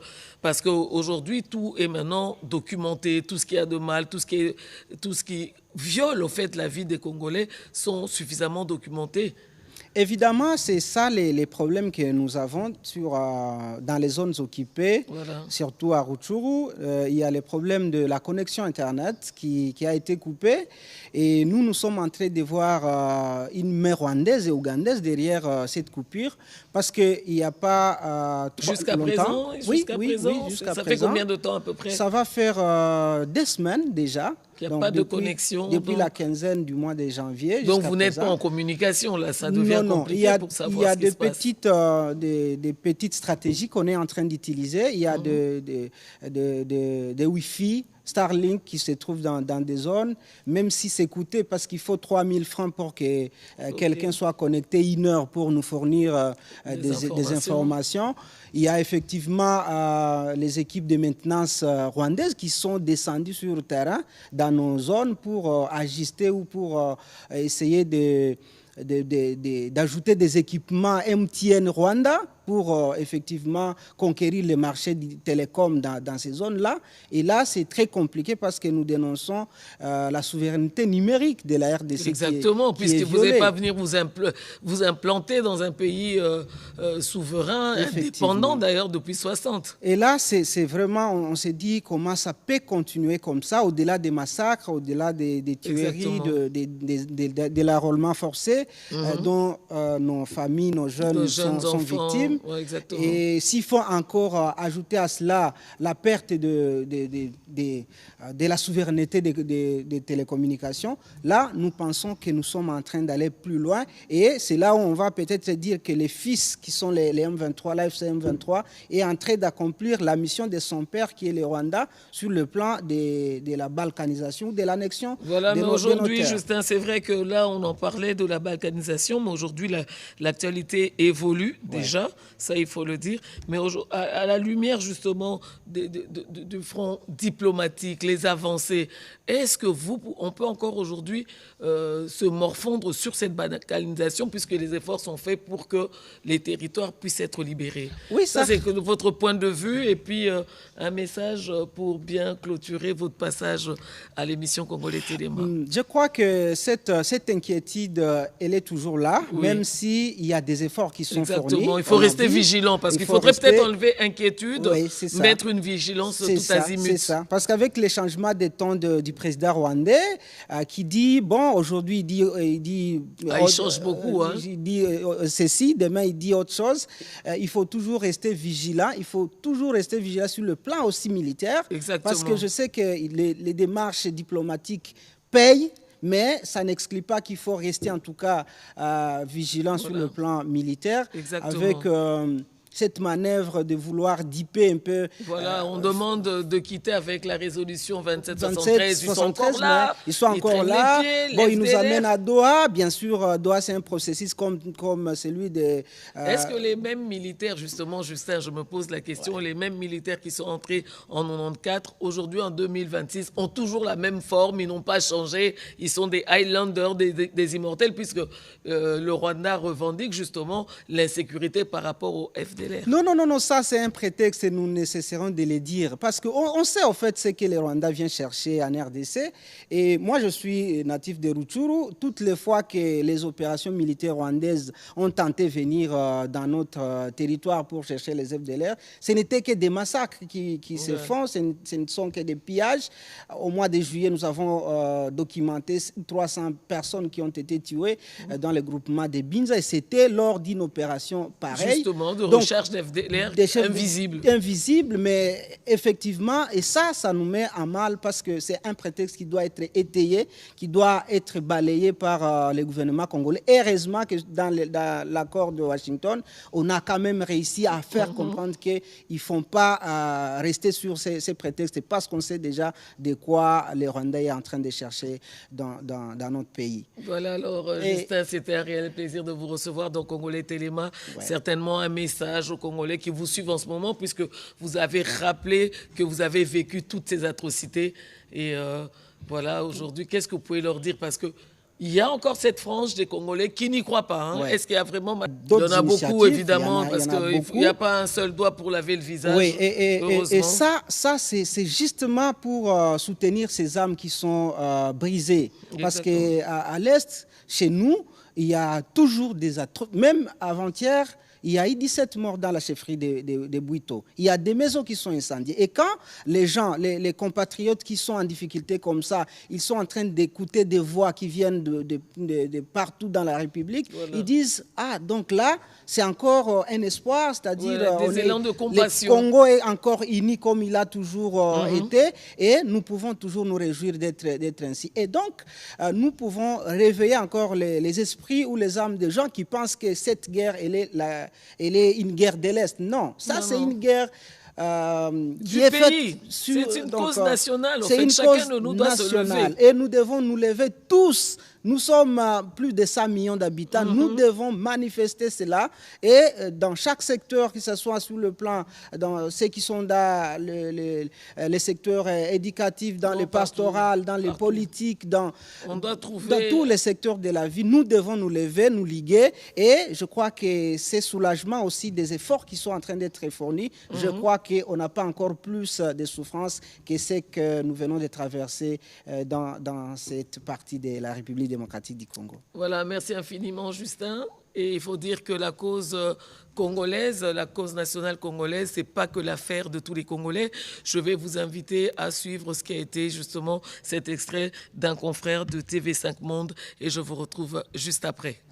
Parce qu'aujourd'hui, tout est maintenant documenté, tout ce qu'il y a de mal, tout ce qui viole au fait la vie des Congolais sont suffisamment documentés. Évidemment, c'est ça les problèmes que nous avons dans les zones occupées, surtout à Rutshuru. Il y a les problèmes de la connexion Internet qui a été coupée. Et nous sommes en train de voir une main rwandaise et ougandaise derrière cette coupure parce qu'il n'y a pas jusqu'à longtemps. Présent, jusqu'à ça présent. fait combien de temps à peu près? Ça va faire des semaines déjà. Il n'y a pas de connexion. Depuis la quinzaine du mois de janvier. Donc vous n'êtes pas en communication, là, ça devient compliqué pour savoir ce qui se passe. Des petites stratégies qu'on est en train d'utiliser. Il y a des Wi-Fi, Starlink qui se trouvent dans des zones, même si c'est coûteux parce qu'il faut 3 000 francs pour que quelqu'un soit connecté 1 heure pour nous fournir des informations. Il y a effectivement les équipes de maintenance rwandaises qui sont descendues sur le terrain dans nos zones pour ajuster ou pour essayer d'ajouter des équipements MTN Rwanda pour effectivement conquérir le marché du télécom dans ces zones-là. Et là, c'est très compliqué parce que nous dénonçons la souveraineté numérique de la RDC. Exactement, puisque vous n'allez pas venir vous implanter dans un pays souverain, indépendant d'ailleurs depuis 60. Et là, c'est vraiment, on s'est dit comment ça peut continuer comme ça, au-delà des massacres, au-delà des tueries, de l'enrôlement forcé, dont nos familles, nos jeunes sont victimes. Ouais, et s'il faut encore ajouter à cela la perte de la souveraineté des télécommunications, là, nous pensons que nous sommes en train d'aller plus loin. Et c'est là où on va peut-être dire que les fils qui sont les M23, l'AFC M23, est en train d'accomplir la mission de son père, qui est le Rwanda, sur le plan de la balkanisation, de l'annexion. Voilà, mais aujourd'hui, Justin, c'est vrai que là, on en parlait de la balkanisation, mais aujourd'hui, l'actualité évolue déjà. ça il faut le dire. Mais à la lumière justement du front diplomatique, les avancées, est-ce que on peut encore aujourd'hui se morfondre sur cette balkanisation puisque les efforts sont faits pour que les territoires puissent être libérés? Oui, ça c'est votre point de vue. Et puis un message pour bien clôturer votre passage à l'émission Congolais Téléma. Je crois que cette inquiétude, elle est toujours là, même s'il y a des efforts qui sont fournis. Exactement, il faut rester vigilant parce qu'il faudrait peut-être enlever inquiétude, mettre une vigilance tout azimut. C'est ça, parce qu'avec les changements des temps du président rwandais, qui dit, bon, aujourd'hui, il change beaucoup. Il dit ceci, demain, il dit autre chose. Il faut toujours rester vigilant, sur le plan aussi militaire. Exactement. Parce que je sais que les démarches diplomatiques payent, mais ça n'exclut pas qu'il faut rester en tout cas vigilant sur le plan militaire. Exactement. Avec cette manœuvre de vouloir diper un peu. Voilà, on demande de quitter avec la résolution 2773. Ils sont encore là. Ils sont encore là. Bon, ils nous amènent à Doha. Bien sûr, Doha, c'est un processus comme celui de... Est-ce que les mêmes militaires, justement, Justin, je me pose la question, les mêmes militaires qui sont entrés en 94, aujourd'hui en 2026, ont toujours la même forme, ils n'ont pas changé, ils sont des Highlanders, des immortels, puisque le Rwanda revendique justement l'insécurité par rapport au FDLR. Non, ça c'est un prétexte et nous nécessairons de le dire. Parce qu'on sait en fait ce que le Rwanda vient chercher en RDC. Et moi je suis natif de Rutshuru. Toutes les fois que les opérations militaires rwandaises ont tenté de venir dans notre territoire pour chercher les FDLR, ce n'était que des massacres qui se font, ce ne sont que des pillages. Au mois de juillet, nous avons documenté 300 personnes qui ont été tuées dans le groupement de Binza. Et c'était lors d'une opération pareille. Justement, de recherche d'FDLR invisible, mais effectivement, et ça nous met à mal parce que c'est un prétexte qui doit être étayé, qui doit être balayé par le gouvernement congolais. Heureusement que dans l'accord de Washington, on a quand même réussi à faire comprendre qu'ils ne font pas rester sur ces prétextes parce qu'on sait déjà de quoi le Rwanda est en train de chercher dans notre pays. Voilà, alors Justin, c'était un réel plaisir de vous recevoir dans Congolais Téléma. Certainement un message aux Congolais qui vous suivent en ce moment, puisque vous avez rappelé que vous avez vécu toutes ces atrocités. Et voilà, aujourd'hui, qu'est-ce que vous pouvez leur dire? Parce que il y a encore cette frange des Congolais qui n'y croient pas. Est-ce qu'il y a vraiment... Il y en a beaucoup, évidemment, parce qu'il n'y a pas un seul doigt pour laver le visage. Oui, et ça c'est justement pour soutenir ces âmes qui sont brisées. Parce qu'à l'Est, chez nous, il y a toujours des atrocités. Même avant-hier, il y a eu 17 morts dans la chefferie de Bouito. Il y a des maisons qui sont incendiées. Et quand les gens, les compatriotes qui sont en difficulté comme ça, ils sont en train d'écouter des voix qui viennent de partout dans la République, ils disent, donc là, c'est encore un espoir, c'est-à-dire des élans de compassion. Le Congo est encore uni comme il a toujours été, et nous pouvons toujours nous réjouir d'être ainsi. Et donc, nous pouvons réveiller encore les esprits ou les âmes des gens qui pensent que cette guerre, elle est une guerre de l'Est. Non, c'est une guerre qui est faite sur... C'est une cause nationale. En fait, chacun de nous doit se lever. Et nous devons nous lever tous. Nous sommes plus de 100 millions d'habitants. Nous devons manifester cela. Et dans chaque secteur, que ce soit sur le plan, dans ceux qui sont dans les secteurs éducatifs, dans les pastorales, dans les politiques, dans tous les secteurs de la vie, nous devons nous lever, nous liguer. Et je crois que c'est soulagement aussi des efforts qui sont en train d'être fournis. Je crois qu'on n'a pas encore plus de souffrance que ce que nous venons de traverser dans cette partie de la République démocratique du Congo. Voilà, merci infiniment Justin. Et il faut dire que la cause congolaise, la cause nationale congolaise, ce n'est pas que l'affaire de tous les Congolais. Je vais vous inviter à suivre ce qui a été justement cet extrait d'un confrère de TV5 Monde et je vous retrouve juste après.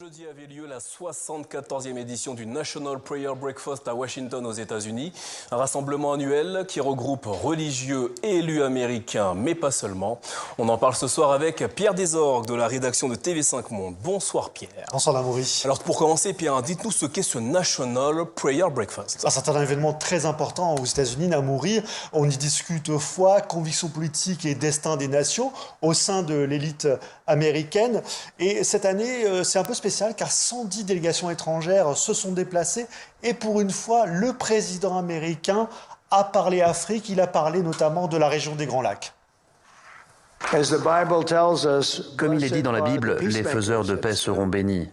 Jeudi avait lieu la 74e édition du National Prayer Breakfast à Washington aux États-Unis. Un rassemblement annuel qui regroupe religieux et élus américains, mais pas seulement. On en parle ce soir avec Pierre Desorgues de la rédaction de TV5 Monde. Bonsoir Pierre. Bonsoir Amaury. Alors pour commencer Pierre, dites-nous ce qu'est ce National Prayer Breakfast. C'est un événement très important aux États-Unis, Amaury. On y discute foi, convictions politiques et destin des nations au sein de l'élite américaine. Et cette année, c'est un peu spécial car 110 délégations étrangères se sont déplacées et pour une fois, le président américain a parlé Afrique, il a parlé notamment de la région des Grands Lacs. Comme il est dit dans la Bible, les faiseurs de paix seront bénis.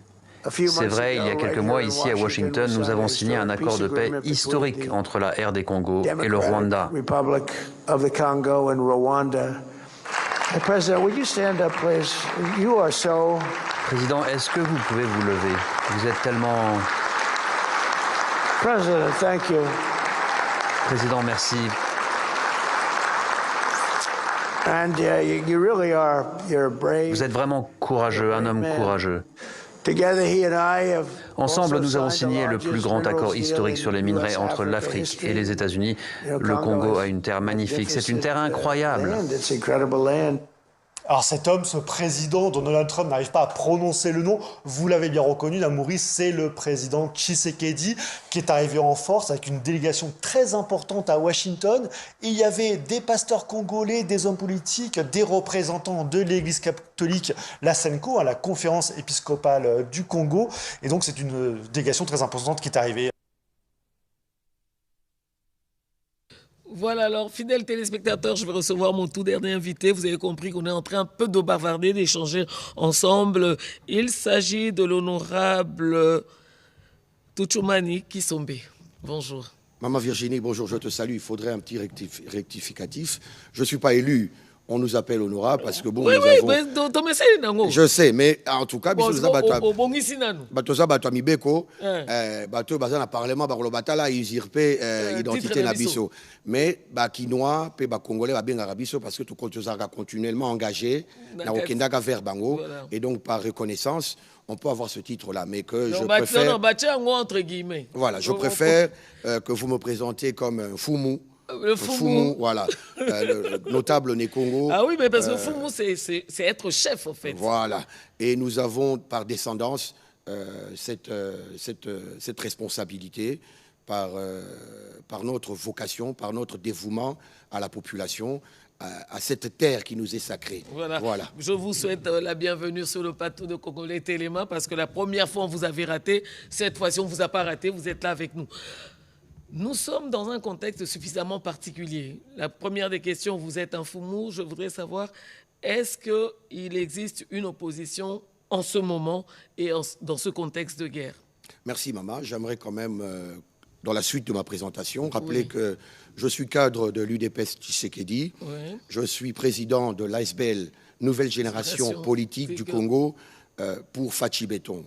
C'est vrai, il y a quelques mois, ici à Washington, nous avons signé un accord de paix historique entre la RD Congo et le Rwanda. Président, est-ce que vous pouvez vous lever? Vous êtes tellement... Président, merci. Vous êtes vraiment courageux, un homme courageux. Ensemble, nous avons signé le plus grand accord historique sur les minerais entre l'Afrique et les États-Unis. Le Congo a une terre magnifique, c'est une terre incroyable. Alors cet homme, ce président dont Donald Trump n'arrive pas à prononcer le nom, vous l'avez bien reconnu, Amaury, c'est le président Tshisekedi qui est arrivé en force avec une délégation très importante à Washington. Il y avait des pasteurs congolais, des hommes politiques, des représentants de l'église catholique, la SENCO, la conférence épiscopale du Congo. Et donc c'est une délégation très importante qui est arrivée. Voilà, alors, fidèles téléspectateurs, je vais recevoir mon tout dernier invité. Vous avez compris qu'on est en train un peu de bavarder, d'échanger ensemble. Il s'agit de l'honorable Tuchumani Kisombe. Bonjour. Maman Virginie, bonjour, je te salue. Il faudrait un petit rectificatif. Je ne suis pas élu. On nous appelle honorable parce que bon, oui, nous oui, avons... mais je sais, mais en tout cas, bon, parlement usurpé identité na biso. Mais Kinois, Congolais parce que tout continuellement engagé na okendaka vers Bango et donc par reconnaissance, on peut avoir ce titre-là, mais que je préfère... entre guillemets. Voilà, je préfère que vous me présentiez comme un Fumu. Le Fumu, voilà, le notable né Congo. Ah oui, mais parce que Fumu, c'est être chef, en fait. Voilà, et nous avons par descendance cette responsabilité, par notre vocation, par notre dévouement à la population, à cette terre qui nous est sacrée. Voilà. Je vous souhaite la bienvenue sur le plateau de Congolais Téléma, parce que la première fois, on vous avait raté. Cette fois-ci, on ne vous a pas raté. Vous êtes là avec nous. Nous sommes dans un contexte suffisamment particulier. La première des questions, vous êtes un Fumu. Je voudrais savoir, est-ce qu'il existe une opposition en ce moment et dans ce contexte de guerre? Merci, maman. J'aimerais quand même, dans la suite de ma présentation, rappeler que je suis cadre de l'UDPS Tshisekedi. Oui. Je suis président de l'ASBL, Nouvelle Génération Politique du Congo, pour Fachi Béton.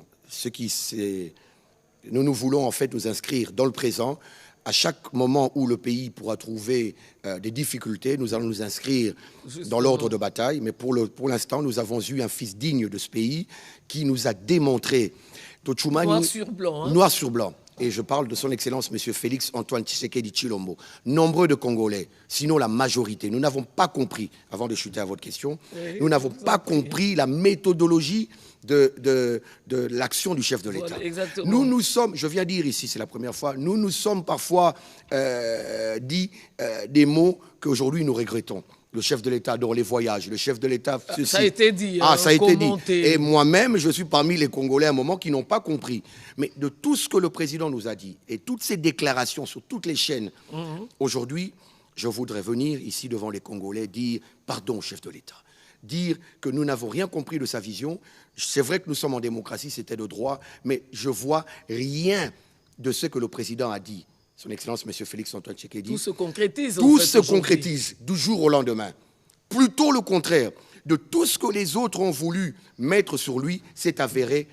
Nous voulons en fait nous inscrire dans le présent. À chaque moment où le pays pourra trouver des difficultés, nous allons nous inscrire dans l'ordre de bataille. Mais pour l'instant, nous avons eu un fils digne de ce pays qui nous a démontré... Noir sur blanc. Noir sur blanc. Et je parle de son Excellence, M. Félix Antoine Tshisekedi Tshilombo. Nombreux de Congolais, sinon la majorité, nous n'avons pas compris, avant de chuter à votre question, nous n'avons pas compris la méthodologie de l'action du chef de l'État. Voilà, nous sommes, je viens dire ici, c'est la première fois, nous sommes parfois dit des mots qu'aujourd'hui nous regrettons. Le chef de l'État adore les voyages, le chef de l'État... Ça a été dit. Ça a été dit. Et moi-même, je suis parmi les Congolais à un moment qui n'ont pas compris. Mais de tout ce que le président nous a dit, et toutes ces déclarations sur toutes les chaînes, aujourd'hui, je voudrais venir ici devant les Congolais dire « Pardon, chef de l'État ». Dire que nous n'avons rien compris de sa vision. C'est vrai que nous sommes en démocratie, c'était de droit, mais je vois rien de ce que le président a dit. Son Excellence, M. Félix Antoine Tshisekedi. Tout se concrétise. Tout se concrétise du jour au lendemain. Plutôt le contraire. De tout ce que les autres ont voulu mettre sur lui, c'est avéré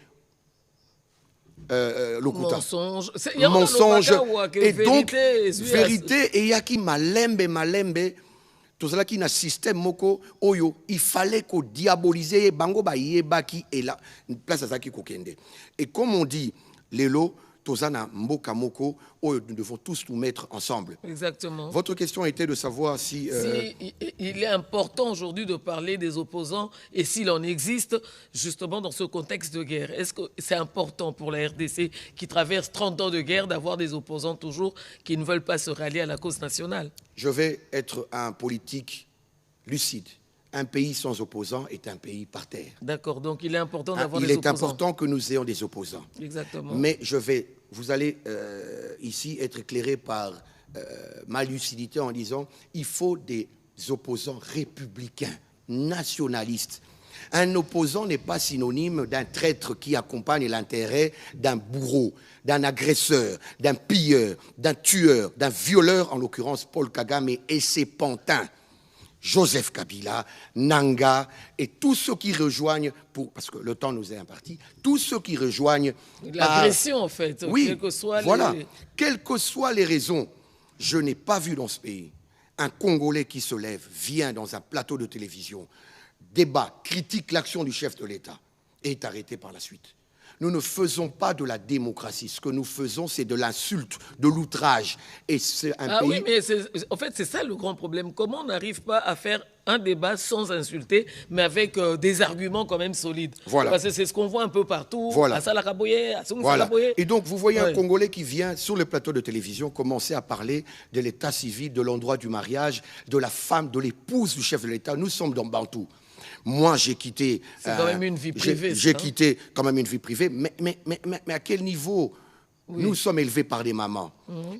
lokuta. Mensonge. Mensonge. Et donc, vérité, et il y a qui malembe. tozalaki na système moko oyo il fallait qu'on diabolise bango ba yebaki et là place azaki kokende. Et comme on dit lelo tozana mboka moko oyo nous devons tous nous mettre ensemble. Exactement. Votre question était de savoir si il est important aujourd'hui de parler des opposants et s'il en existe justement dans ce contexte de guerre. Est-ce que c'est important pour la RDC qui traverse 30 ans de guerre d'avoir des opposants toujours qui ne veulent pas se rallier à la cause nationale? Je vais être un politique lucide. Un pays sans opposants est un pays par terre. D'accord, donc il est important d'avoir des opposants. Il est important que nous ayons des opposants. Exactement. Mais vous allez ici être éclairé par ma lucidité en disant il faut des opposants républicains, nationalistes. Un opposant n'est pas synonyme d'un traître qui accompagne l'intérêt d'un bourreau, d'un agresseur, d'un pilleur, d'un tueur, d'un violeur, en l'occurrence Paul Kagame et ses pantins. Joseph Kabila, Nanga et tous ceux qui rejoignent, parce que le temps nous est imparti, tous ceux qui rejoignent... L'agression en fait, oui, quelles que soient quelles que soient les raisons, je n'ai pas vu dans ce pays un Congolais qui se lève, vient dans un plateau de télévision, débat, critique l'action du chef de l'État et est arrêté par la suite. Nous ne faisons pas de la démocratie. Ce que nous faisons, c'est de l'insulte, de l'outrage. Et c'est un pays... Oui, mais en fait, c'est ça le grand problème. Comment on n'arrive pas à faire un débat sans insulter, mais avec des arguments quand même solides? Voilà. Parce que c'est ce qu'on voit un peu partout. Voilà. À Salakaboye, à Voilà. Et donc, vous voyez un Congolais qui vient sur le plateau de télévision commencer à parler de l'état civil, de l'endroit du mariage, de la femme, de l'épouse du chef de l'État. Nous sommes dans Bantou. Moi, j'ai quitté... C'est quand même une vie privée. J'ai quitté quand même une vie privée, mais à quel niveau nous sommes élevés par des mamans?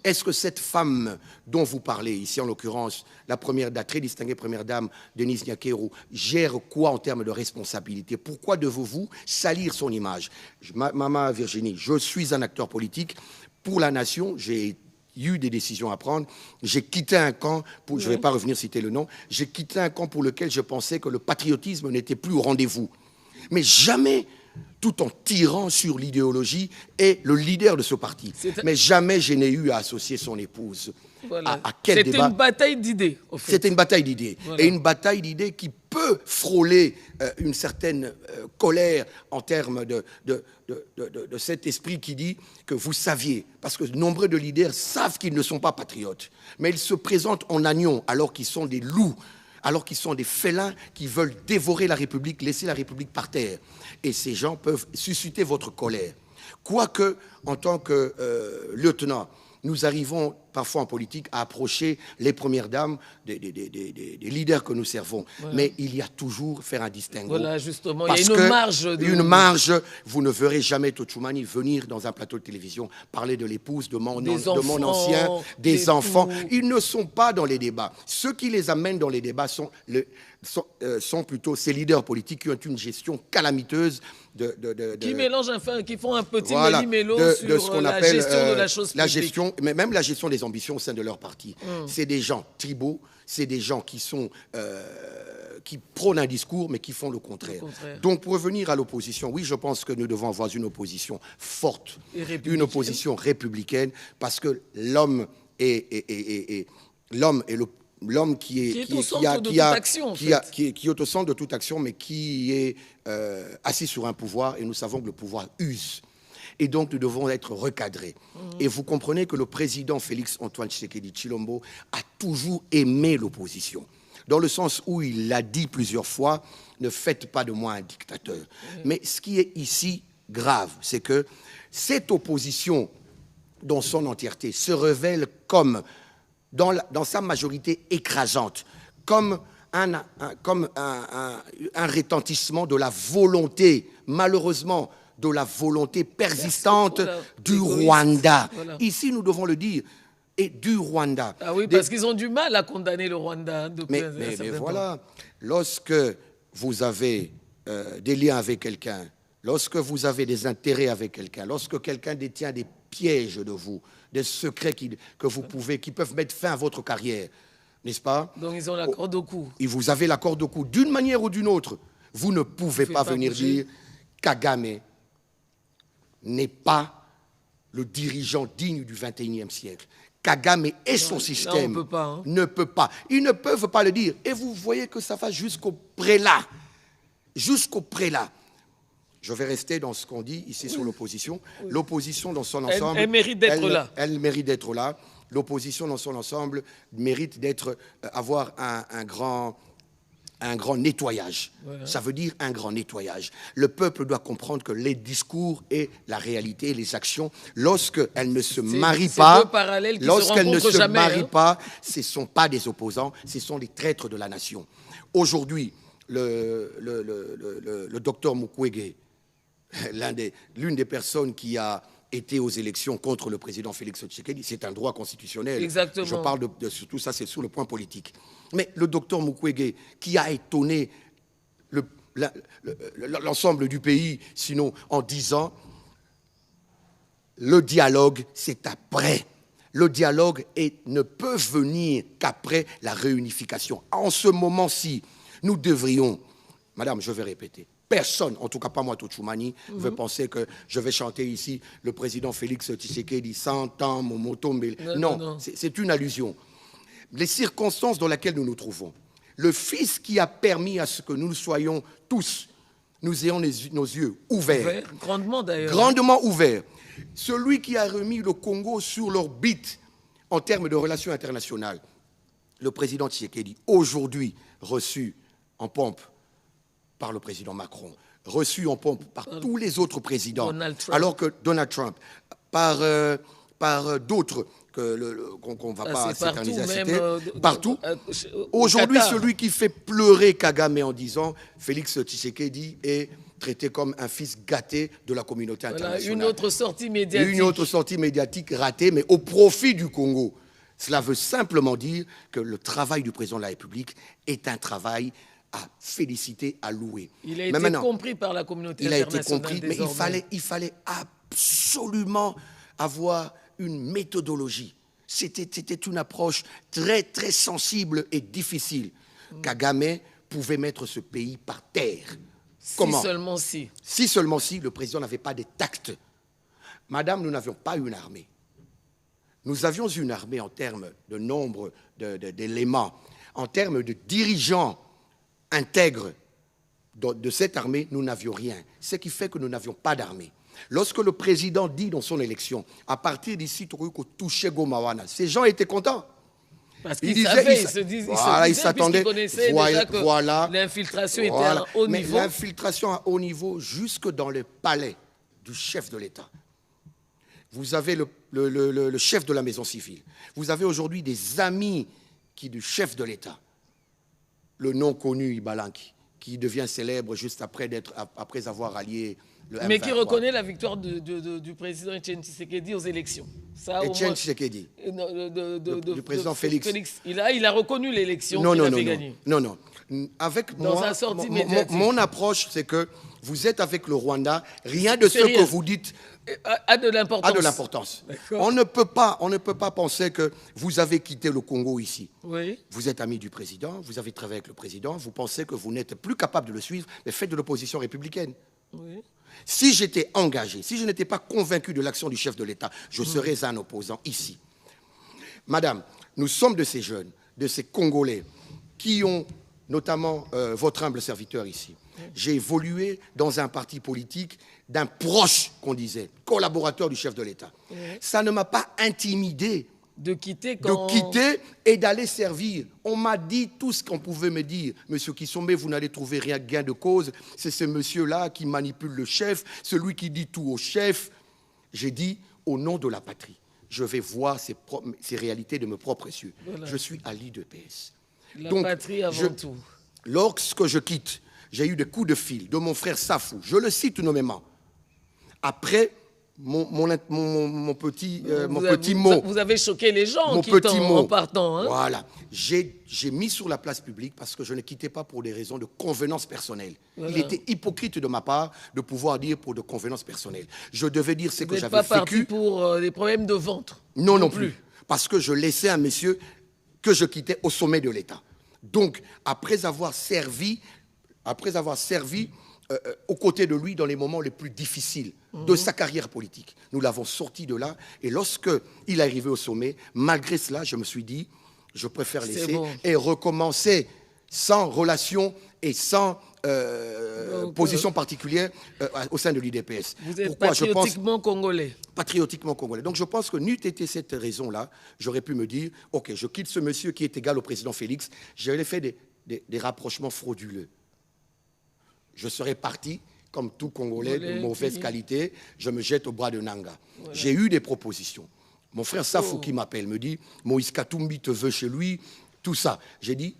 Est-ce que cette femme dont vous parlez, ici en l'occurrence, la très distinguée première dame, Denise Nyakero, gère quoi en termes de responsabilité? Pourquoi devez-vous salir son image? Maman Virginie, je suis un acteur politique. Pour la nation, j'ai eu des décisions à prendre. J'ai quitté un camp, je ne vais pas revenir citer le nom, j'ai quitté un camp pour lequel je pensais que le patriotisme n'était plus au rendez-vous. Mais jamais, tout en tirant sur l'idéologie et le leader de ce parti. Mais jamais je n'ai eu à associer son épouse. Voilà. À quel débat? C'était une bataille d'idées. En fait. C'était une bataille d'idées. Voilà. Et une bataille d'idées qui peut frôler une certaine colère en termes de cet esprit qui dit que vous saviez, parce que nombreux de leaders savent qu'ils ne sont pas patriotes, mais ils se présentent en agneaux alors qu'ils sont des loups, alors qu'ils sont des félins qui veulent dévorer la République, laisser la République par terre. Et ces gens peuvent susciter votre colère. Quoique, en tant que lieutenant, nous arrivons parfois en politique à approcher les premières dames des leaders que nous servons. Voilà. Mais il y a toujours faire un distinguo. Voilà, justement, parce il y a une marge. Une marge, vous ne verrez jamais Tochumani venir dans un plateau de télévision parler de l'épouse, de mon ancien, des enfants. Ils ne sont pas dans les débats. Ceux qui les amènent dans les débats sont plutôt ces leaders politiques qui ont une gestion calamiteuse qui mélangent, enfin, qui font un petit méli-mélo sur ce qu'on appelle gestion de la chose publique. Mais même la gestion des ambitions au sein de leur parti. C'est des gens tribaux, c'est des gens qui sont qui prônent un discours mais qui font le contraire. Donc pour revenir à l'opposition, oui, je pense que nous devons avoir une opposition forte, une opposition républicaine, parce que l'homme est l'homme qui est au centre de toute action, mais qui est assis sur un pouvoir, et nous savons que le pouvoir use. Et donc, nous devons être recadrés. Et vous comprenez que le président Félix-Antoine Tshisekedi Tshilombo a toujours aimé l'opposition, dans le sens où il l'a dit plusieurs fois, ne faites pas de moi un dictateur. Mais ce qui est ici grave, c'est que cette opposition, dans son entièreté, se révèle comme, dans sa majorité écrasante, comme un retentissement de la volonté, malheureusement, de la volonté persistante du Rwanda. Voilà. Ici, nous devons le dire, et du Rwanda. Ah oui, parce qu'ils ont du mal à condamner le Rwanda. Mais voilà, lorsque vous avez des liens avec quelqu'un, lorsque vous avez des intérêts avec quelqu'un, lorsque quelqu'un détient des pièges de vous, des secrets qui peuvent mettre fin à votre carrière, n'est-ce pas? Donc ils ont la corde au cou. Et vous avez la corde au cou, d'une manière ou d'une autre. Vous ne pouvez pas venir dire Kagame n'est pas le dirigeant digne du XXIe siècle. Kagame et son système peut pas, hein. ne peut pas. Ils ne peuvent pas le dire. Et vous voyez que ça va jusqu'au prélat. Jusqu'au prélat. Je vais rester dans ce qu'on dit ici sur l'opposition. L'opposition dans son ensemble... Elle mérite d'être là. Elle mérite d'être là. L'opposition dans son ensemble mérite avoir un grand nettoyage. Voilà. Ça veut dire un grand nettoyage. Le peuple doit comprendre que les discours et la réalité, les actions, lorsqu'elles ne se marient pas, ce ne sont pas des opposants, ce sont des traîtres de la nation. Aujourd'hui, le docteur Mukwege, l'une des personnes qui a été aux élections contre le président Félix Tshisekedi, c'est un droit constitutionnel. Exactement. Je parle de tout ça, c'est sur le point politique. Mais le docteur Mukwege, qui a étonné l'ensemble du pays, sinon en disant, le dialogue, c'est après. Le dialogue ne peut venir qu'après la réunification. En ce moment-ci, nous devrions, madame, je vais répéter, personne, en tout cas pas moi, Tochoumani, veut penser que je vais chanter ici le président Félix Tshisekedi 100 ans, Momoto Mbele. Non. C'est une allusion. Les circonstances dans lesquelles nous nous trouvons, le Fils qui a permis à ce que nous soyons tous, nous ayons nos yeux ouverts. Grandement d'ailleurs. Grandement ouverts. Celui qui a remis le Congo sur l'orbite en termes de relations internationales, le président Tshisekedi, aujourd'hui reçu en pompe par le président Macron, reçu en pompe par tous les autres présidents, alors que Donald Trump, par d'autres qu'on ne va pas s'éterniser à citer, partout. Aujourd'hui, celui qui fait pleurer Kagame en disant Félix Tshisekedi est traité comme un fils gâté de la communauté internationale. Une autre sortie médiatique. Une autre sortie médiatique ratée, mais au profit du Congo. Cela veut simplement dire que le travail du président de la République est un travail à féliciter, à louer. Il a été compris par la communauté internationale. Il a été compris, mais il fallait absolument avoir une méthodologie. C'était une approche très, très sensible et difficile. Kagame pouvait mettre ce pays par terre. Comment? Si seulement si. Si seulement si le président n'avait pas de tact. Madame, nous n'avions pas une armée. Nous avions une armée en termes de nombre d'éléments, en termes de dirigeants intègres de cette armée, nous n'avions rien. Ce qui fait que nous n'avions pas d'armée. Lorsque le président dit dans son élection, à partir d'ici, Toruko touche Gomawana, ces gens étaient contents. Parce qu'ils savaient, ils s'attendaient, voilà, l'infiltration était à haut niveau. Mais l'infiltration à haut niveau jusque dans le palais du chef de l'État. Vous avez le chef de la maison civile. Vous avez aujourd'hui des amis du chef de l'État. Le non connu Ibalanki, qui devient célèbre juste après avoir allié le M23. Mais qui reconnaît la victoire du président Etienne Tshisekedi aux élections. Etienne Tshisekedi, du président Félix. Il a reconnu l'élection qu'il avait gagnée. Non. Avec mon approche, c'est que vous êtes avec le Rwanda, rien de ce que vous dites a de l'importance. On ne peut pas penser que vous avez quitté le Congo ici. Oui. Vous êtes ami du président, vous avez travaillé avec le président, vous pensez que vous n'êtes plus capable de le suivre, mais faites de l'opposition républicaine. Oui. Si j'étais engagé, si je n'étais pas convaincu de l'action du chef de l'État, je serais un opposant ici. Madame, nous sommes de ces jeunes, de ces Congolais, qui ont notamment votre humble serviteur ici. J'ai évolué dans un parti politique d'un proche, qu'on disait, collaborateur du chef de l'État. Ça ne m'a pas intimidé de quitter et d'aller servir. On m'a dit tout ce qu'on pouvait me dire. Monsieur Kissombe, vous n'allez trouver rien gain de cause. C'est ce monsieur-là qui manipule le chef, celui qui dit tout au chef. J'ai dit, au nom de la patrie, je vais voir ces réalités de mes propres yeux. Voilà. Je suis à l'IDPS. La patrie avant tout. Lorsque je quitte, j'ai eu des coups de fil de mon frère Safou, je le cite nommément. Après, mon petit mot. Vous avez choqué les gens en partant. Hein? Voilà. J'ai mis sur la place publique parce que je ne quittais pas pour des raisons de convenance personnelle. Voilà. Il était hypocrite de ma part de pouvoir dire pour de convenance personnelle. Je devais dire ce que j'avais vécu. Vous n'êtes pas parti pour des problèmes de ventre? Non plus. Parce que je laissais un monsieur que je quittais au sommet de l'État. Donc, après avoir servi aux côtés de lui dans les moments les plus difficiles de sa carrière politique. Nous l'avons sorti de là. Et lorsqu'il est arrivé au sommet, malgré cela, je me suis dit, je préfère laisser et recommencer sans relation et sans position particulière au sein de l'UDPS. Vous êtes patriotiquement congolais. Patriotiquement congolais. Donc je pense que n'eût été cette raison-là, j'aurais pu me dire, ok, je quitte ce monsieur qui est égal au président Félix, j'aurais fait des rapprochements frauduleux. Je serais parti, comme tout Congolais de mauvaise qualité, je me jette au bras de Nanga. Voilà. J'ai eu des propositions. Mon frère Safou qui m'appelle me dit, Moïse Katumbi te veut chez lui, tout ça. J'ai dit,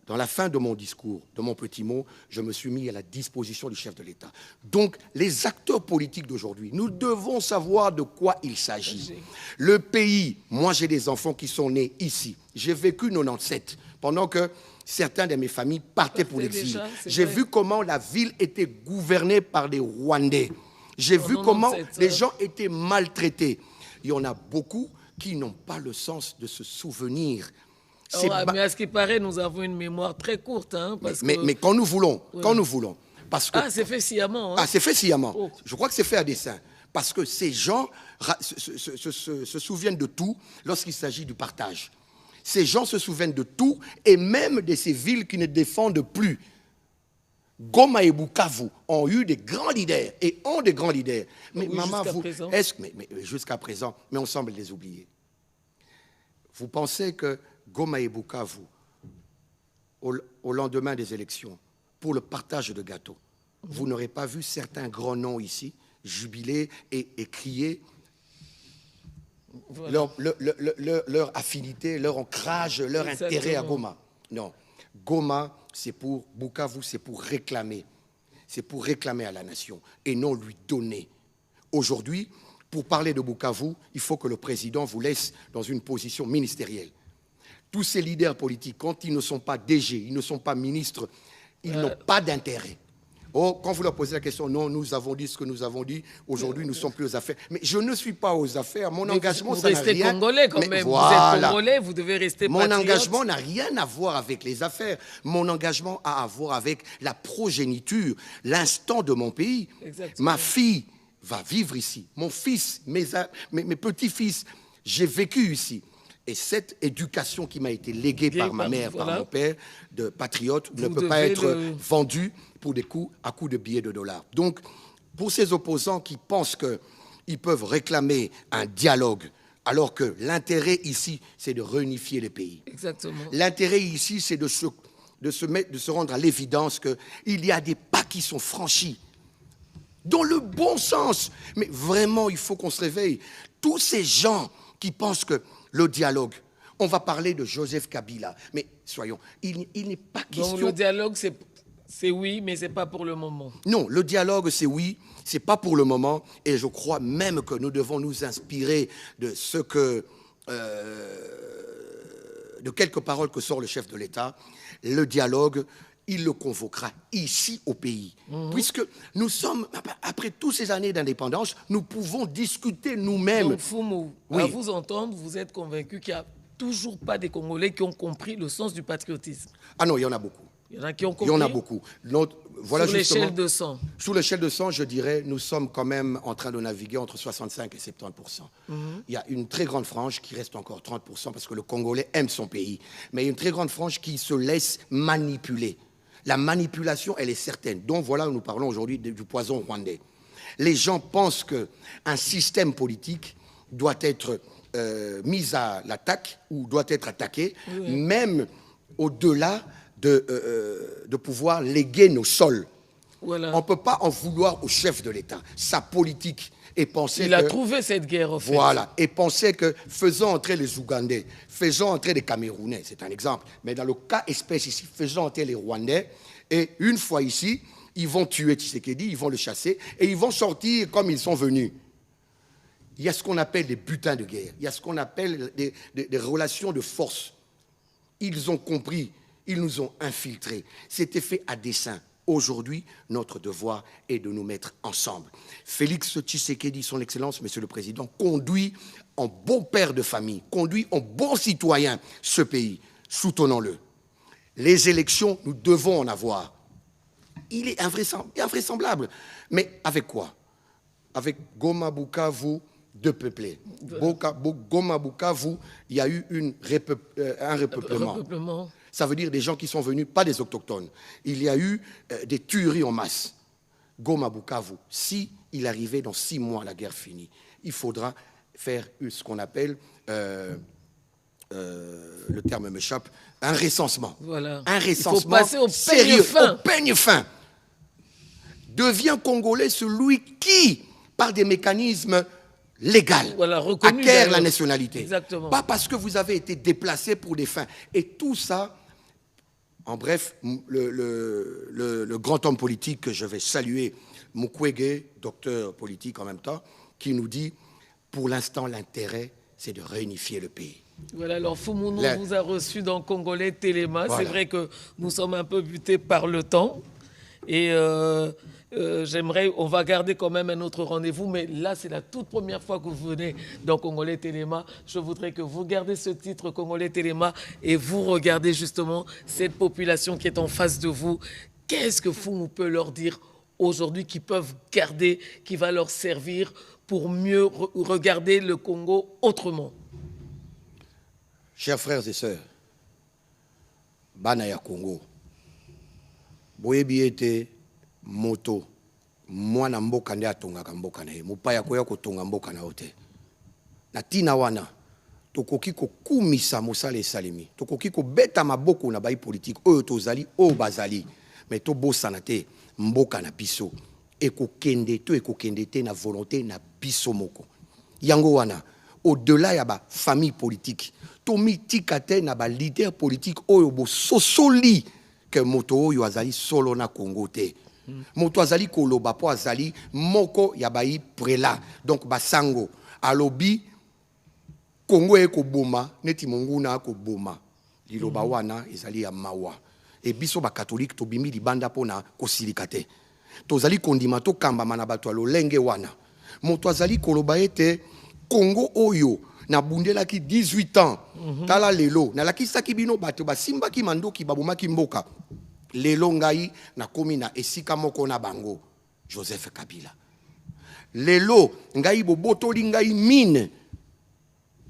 dans la fin de mon discours, de mon petit mot, je me suis mis à la disposition du chef de l'État. Donc, les acteurs politiques d'aujourd'hui, nous devons savoir de quoi il s'agit. Le pays, moi j'ai des enfants qui sont nés ici. J'ai vécu 97, pendant que certains de mes familles partaient pour l'exil. J'ai vu comment la ville était gouvernée par des Rwandais. J'ai vu comment les gens étaient maltraités. Il y en a beaucoup qui n'ont pas le sens de se souvenir. Mais à ce qui paraît, nous avons une mémoire très courte. Hein, mais quand nous voulons, quand nous voulons. Parce que, c'est fait sciemment. Hein. Ah, c'est fait sciemment. Oh. Je crois que c'est fait à dessein. Parce que ces gens se souviennent de tout lorsqu'il s'agit du partage. Ces gens se souviennent de tout, et même de ces villes qui ne défendent plus. Goma et Bukavu ont eu des grands leaders, et ont des grands leaders. Mais maman, vous, jusqu'à présent, mais on semble les oublier. Vous pensez que Goma et Bukavu, au lendemain des élections, pour le partage de gâteaux, vous n'aurez pas vu certains grands noms ici jubiler et crier voilà. leur affinité, leur ancrage, leur intérêt à Goma. Non. Goma, c'est pour Bukavu, c'est pour réclamer. C'est pour réclamer à la nation et non lui donner. Aujourd'hui, pour parler de Bukavu, il faut que le président vous laisse dans une position ministérielle. Tous ces leaders politiques, quand ils ne sont pas DG, ils ne sont pas ministres, ils n'ont pas d'intérêt. Oh, quand vous leur posez la question, non, nous avons dit ce que nous avons dit, aujourd'hui nous ne sommes plus aux affaires. Mais je ne suis pas aux affaires, mon engagement, ça n'a rien... Vous restez congolais quand même, voilà. Vous êtes congolais, vous devez rester patriote. Mon engagement n'a rien à voir avec les affaires, mon engagement a à voir avec la progéniture, l'instant de mon pays. Exactement. Ma fille va vivre ici, mon fils, mes petits-fils, j'ai vécu ici. Et cette éducation qui m'a été léguée par ma mère, par mon père, de patriote, ne peut pas être vendue pour des coups à coups de billets de dollars. Donc, pour ces opposants qui pensent qu'ils peuvent réclamer un dialogue, alors que l'intérêt ici, c'est de réunifier les pays. Exactement. L'intérêt ici, c'est de se rendre à l'évidence qu'il y a des pas qui sont franchis, dans le bon sens. Mais vraiment, il faut qu'on se réveille. Tous ces gens qui pensent que le dialogue, on va parler de Joseph Kabila, mais soyons, il n'est pas question... Donc le dialogue, c'est oui, mais ce n'est pas pour le moment. Non, le dialogue, c'est oui, ce n'est pas pour le moment, et je crois même que nous devons nous inspirer de ce que... de quelques paroles que sort le chef de l'État. Le dialogue, il le convoquera ici au pays. Puisque nous sommes, après toutes ces années d'indépendance, nous pouvons discuter nous-mêmes. Donc, Foumou, à vous entendre, vous êtes convaincu qu'il n'y a toujours pas des Congolais qui ont compris le sens du patriotisme? Ah non, il y en a beaucoup. Il y en a qui ont compris? Il y en a beaucoup. Voilà, sur l'échelle de 100? Sur l'échelle de 100, je dirais, nous sommes quand même en train de naviguer entre 65 et 70%. Il y a une très grande frange qui reste encore 30% parce que le Congolais aime son pays. Mais il y a une très grande frange qui se laisse manipuler. La manipulation, elle est certaine. Donc voilà, nous parlons aujourd'hui du poison rwandais. Les gens pensent qu'un système politique doit être mis à l'attaque ou doit être attaqué, même au-delà de pouvoir léguer nos sols. Voilà. On ne peut pas en vouloir au chef de l'État. Sa politique et penser Il a trouvé cette guerre, en fait. Voilà, et penser que faisons entrer les Ougandais, faisons entrer les Camerounais, c'est un exemple. Mais dans le cas espèce ici, faisons entrer les Rwandais, et une fois ici, ils vont tuer Tshisekedi, ils vont le chasser, et ils vont sortir comme ils sont venus. Il y a ce qu'on appelle des butins de guerre, il y a ce qu'on appelle des relations de force. Ils ont compris, ils nous ont infiltrés. C'était fait à dessein. Aujourd'hui, notre devoir est de nous mettre ensemble. Félix Tshisekedi, son Excellence, Monsieur le Président, conduit en bon père de famille, conduit en bon citoyen ce pays. Soutenons-le. Les élections, nous devons en avoir. il est invraisemblable. Mais avec quoi? Avec Goma, Bukavu, deux peuplés. Goma, Bukavu, il y a eu un repeuplement. Ça veut dire des gens qui sont venus, pas des autochtones. Il y a eu des tueries en masse. Goma, Bukavu, si il arrivait dans 6 mois la guerre finie, il faudra faire ce qu'on appelle, le terme m'échappe, un recensement. Voilà. Un recensement. Il faut passer au sérieux, fin. au peigne fin. Devient congolais celui qui, par des mécanismes légaux, acquiert la nationalité. Exactement. Pas parce que vous avez été déplacé pour des fins. Et tout ça, en bref, le grand homme politique que je vais saluer, Mukwege, docteur politique en même temps, qui nous dit, pour l'instant, l'intérêt, c'est de réunifier le pays. Voilà, alors Fumunu vous a reçu dans Congolais Téléma. Voilà. C'est vrai que nous sommes un peu butés par le temps. Et on va garder quand même un autre rendez-vous, mais là, c'est la toute première fois que vous venez dans Congolais Téléma. Je voudrais que vous gardez ce titre Congolais Téléma et vous regardez justement cette population qui est en face de vous. Qu'est-ce que Fumu peut leur dire aujourd'hui qu'ils peuvent garder, qui va leur servir pour mieux regarder le Congo autrement? Chers frères et sœurs, Banaya Congo, boyebi ete moto mwana mboka nde atongaka mboka na ye mopaya koya kotonga mboka na yo te na tina wana tokoki kokumisa mosala esalemi tokoki kobeta maboko na bai politique oyo tozali oyo bazali mais tobosana te mboka na biso ekokende te na volonté na biso moko yango wana au-delà ya ba famille politique tomitika te na ba leader politique oyo bososoli que moto oyo azali solo na Congo te. Moto azali koloba po azali moko ya bai prela. Donc basango alobi Congo eko boma neti monguna ko boma. Liloba wana ezali ya mawa. E biso ba catholique to bimi libanda pona kosilika te. Tozali kondima to kamba mana bato lolenge wana. Moto azali koloba ete Congo oyo na bundela ki 18 ans tala lelo na lakisa ki bino bato basimba ki mandoki babuma ki mboka lelo ngai na komi na esika moko na bango Joseph Kabila lelo ngai bobotoli ngai mine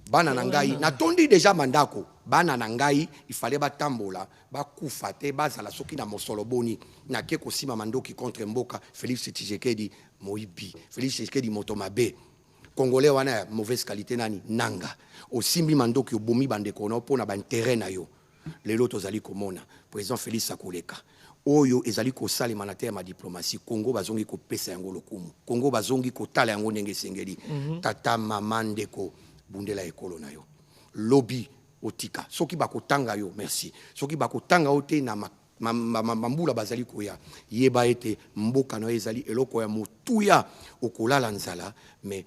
bana na ngai na tondi déjà mandako bana na ngai ifale batambola bakufa te bazala soki na mosolo boni na ke kosima mandoki contre mboka Félix Tshisekedi moibi Félix Tshisekedi motomabe Congolais wana mauvaise qualité nani nanga osimbi mandoki obomi bandeko na pona ba intérêt na yo lelo tozali komona président Félix Sakoleka oyo ezali ko salima na terme ya diplomatie Congo bazongi ko pesa yango lokumu Congo bazongi ko tala yango ndenge sengeli tata mama ndeko bundela ekolo na yo lobby otika soki bakotanga yo merci soki bakotanga ote na mambula bazali koya yeba ete mboka na ezali eloko ya motuya okolala nzala mais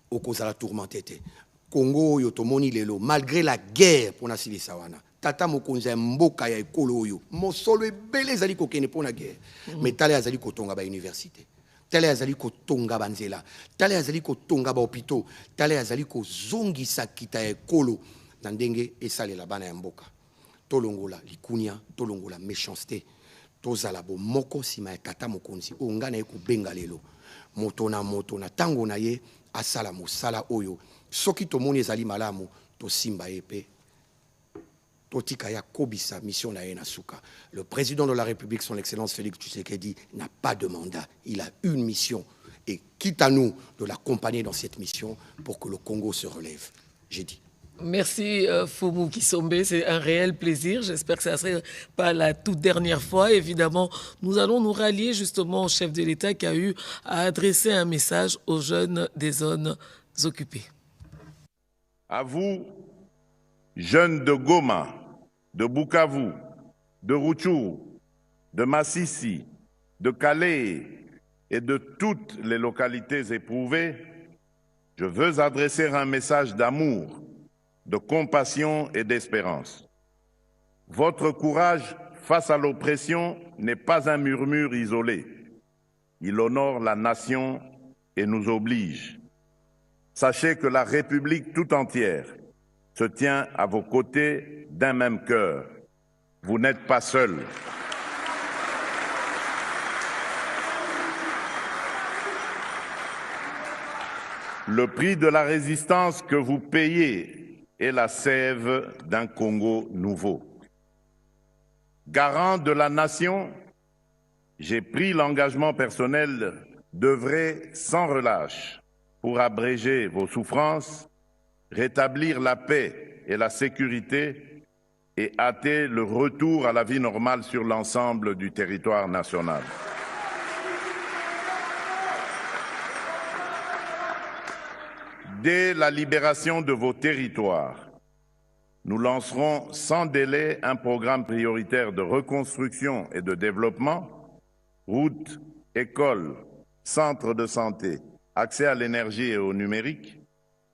okozala tourmenté te Congo yo tomoni lelo malgré la guerre pona silisa wana tata mokonzi ya mboka ya ekolo oyo mosolo ebele ezali kokende pona guerre mais tala azali kotonga ba université tala azali kotonga banzela tala azali kotonga ba hôpitaux tala azali kozongisa kita ya ekolo na ndenge esalela bana ya mboka tolongola likunia tolongola méchanceté tozala bo moko sima ya tata mokonzi onga na ekobenga lelo moto na tango na ye asala mosala oyo soki tomoni ezali malamu tosimba ye pe totika ya kobisa mission na ye na suka. Le président de la République, son excellence Félix Tshisekedi, n'a pas de mandat, il a une mission et quitte à nous de l'accompagner dans cette mission pour que le Congo se relève. J'ai dit. Merci Fumu Kisombe, c'est un réel plaisir. J'espère que ça ne serait pas la toute dernière fois. Évidemment, nous allons nous rallier justement au chef de l'État qui a eu à adresser un message aux jeunes des zones occupées. À vous, jeunes de Goma, de Bukavu, de Rutshuru, de Masisi, de Calais et de toutes les localités éprouvées, je veux adresser un message d'amour, de compassion et d'espérance. Votre courage face à l'oppression n'est pas un murmure isolé. Il honore la nation et nous oblige. Sachez que la République tout entière se tient à vos côtés d'un même cœur. Vous n'êtes pas seuls. Le prix de la résistance que vous payez est la sève d'un Congo nouveau. Garant de la nation, j'ai pris l'engagement personnel d'œuvrer sans relâche pour abréger vos souffrances, rétablir la paix et la sécurité et hâter le retour à la vie normale sur l'ensemble du territoire national. Dès la libération de vos territoires, nous lancerons sans délai un programme prioritaire de reconstruction et de développement, routes, écoles, centres de santé, accès à l'énergie et au numérique,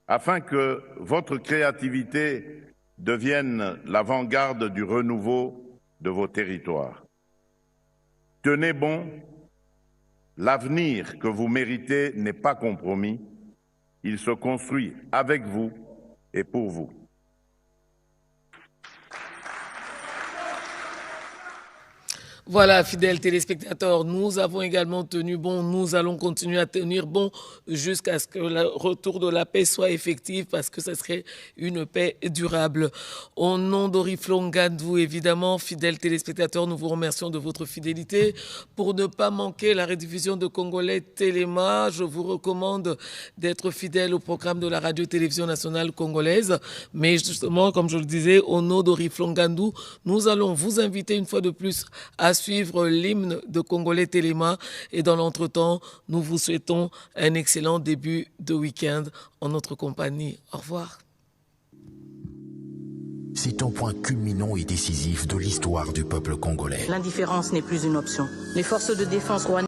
afin que votre créativité devienne l'avant-garde du renouveau de vos territoires. Tenez bon, l'avenir que vous méritez n'est pas compromis, il se construit avec vous et pour vous. Voilà, fidèles téléspectateurs, nous avons également tenu bon, nous allons continuer à tenir bon jusqu'à ce que le retour de la paix soit effectif parce que ce serait une paix durable. Au nom d'Oriflon Ngandou, évidemment, fidèles téléspectateurs, nous vous remercions de votre fidélité. Pour ne pas manquer la rediffusion de Congolais Téléma, je vous recommande d'être fidèle au programme de la radio-télévision nationale congolaise. Mais justement, comme je le disais, au nom d'Oriflon Ngandou, nous allons vous inviter une fois de plus à suivre l'hymne de Congolais Téléma et dans l'entretemps, nous vous souhaitons un excellent début de week-end en notre compagnie. Au revoir. C'est un point culminant et décisif de l'histoire du peuple congolais. L'indifférence n'est plus une option. Les forces de défense rwandaises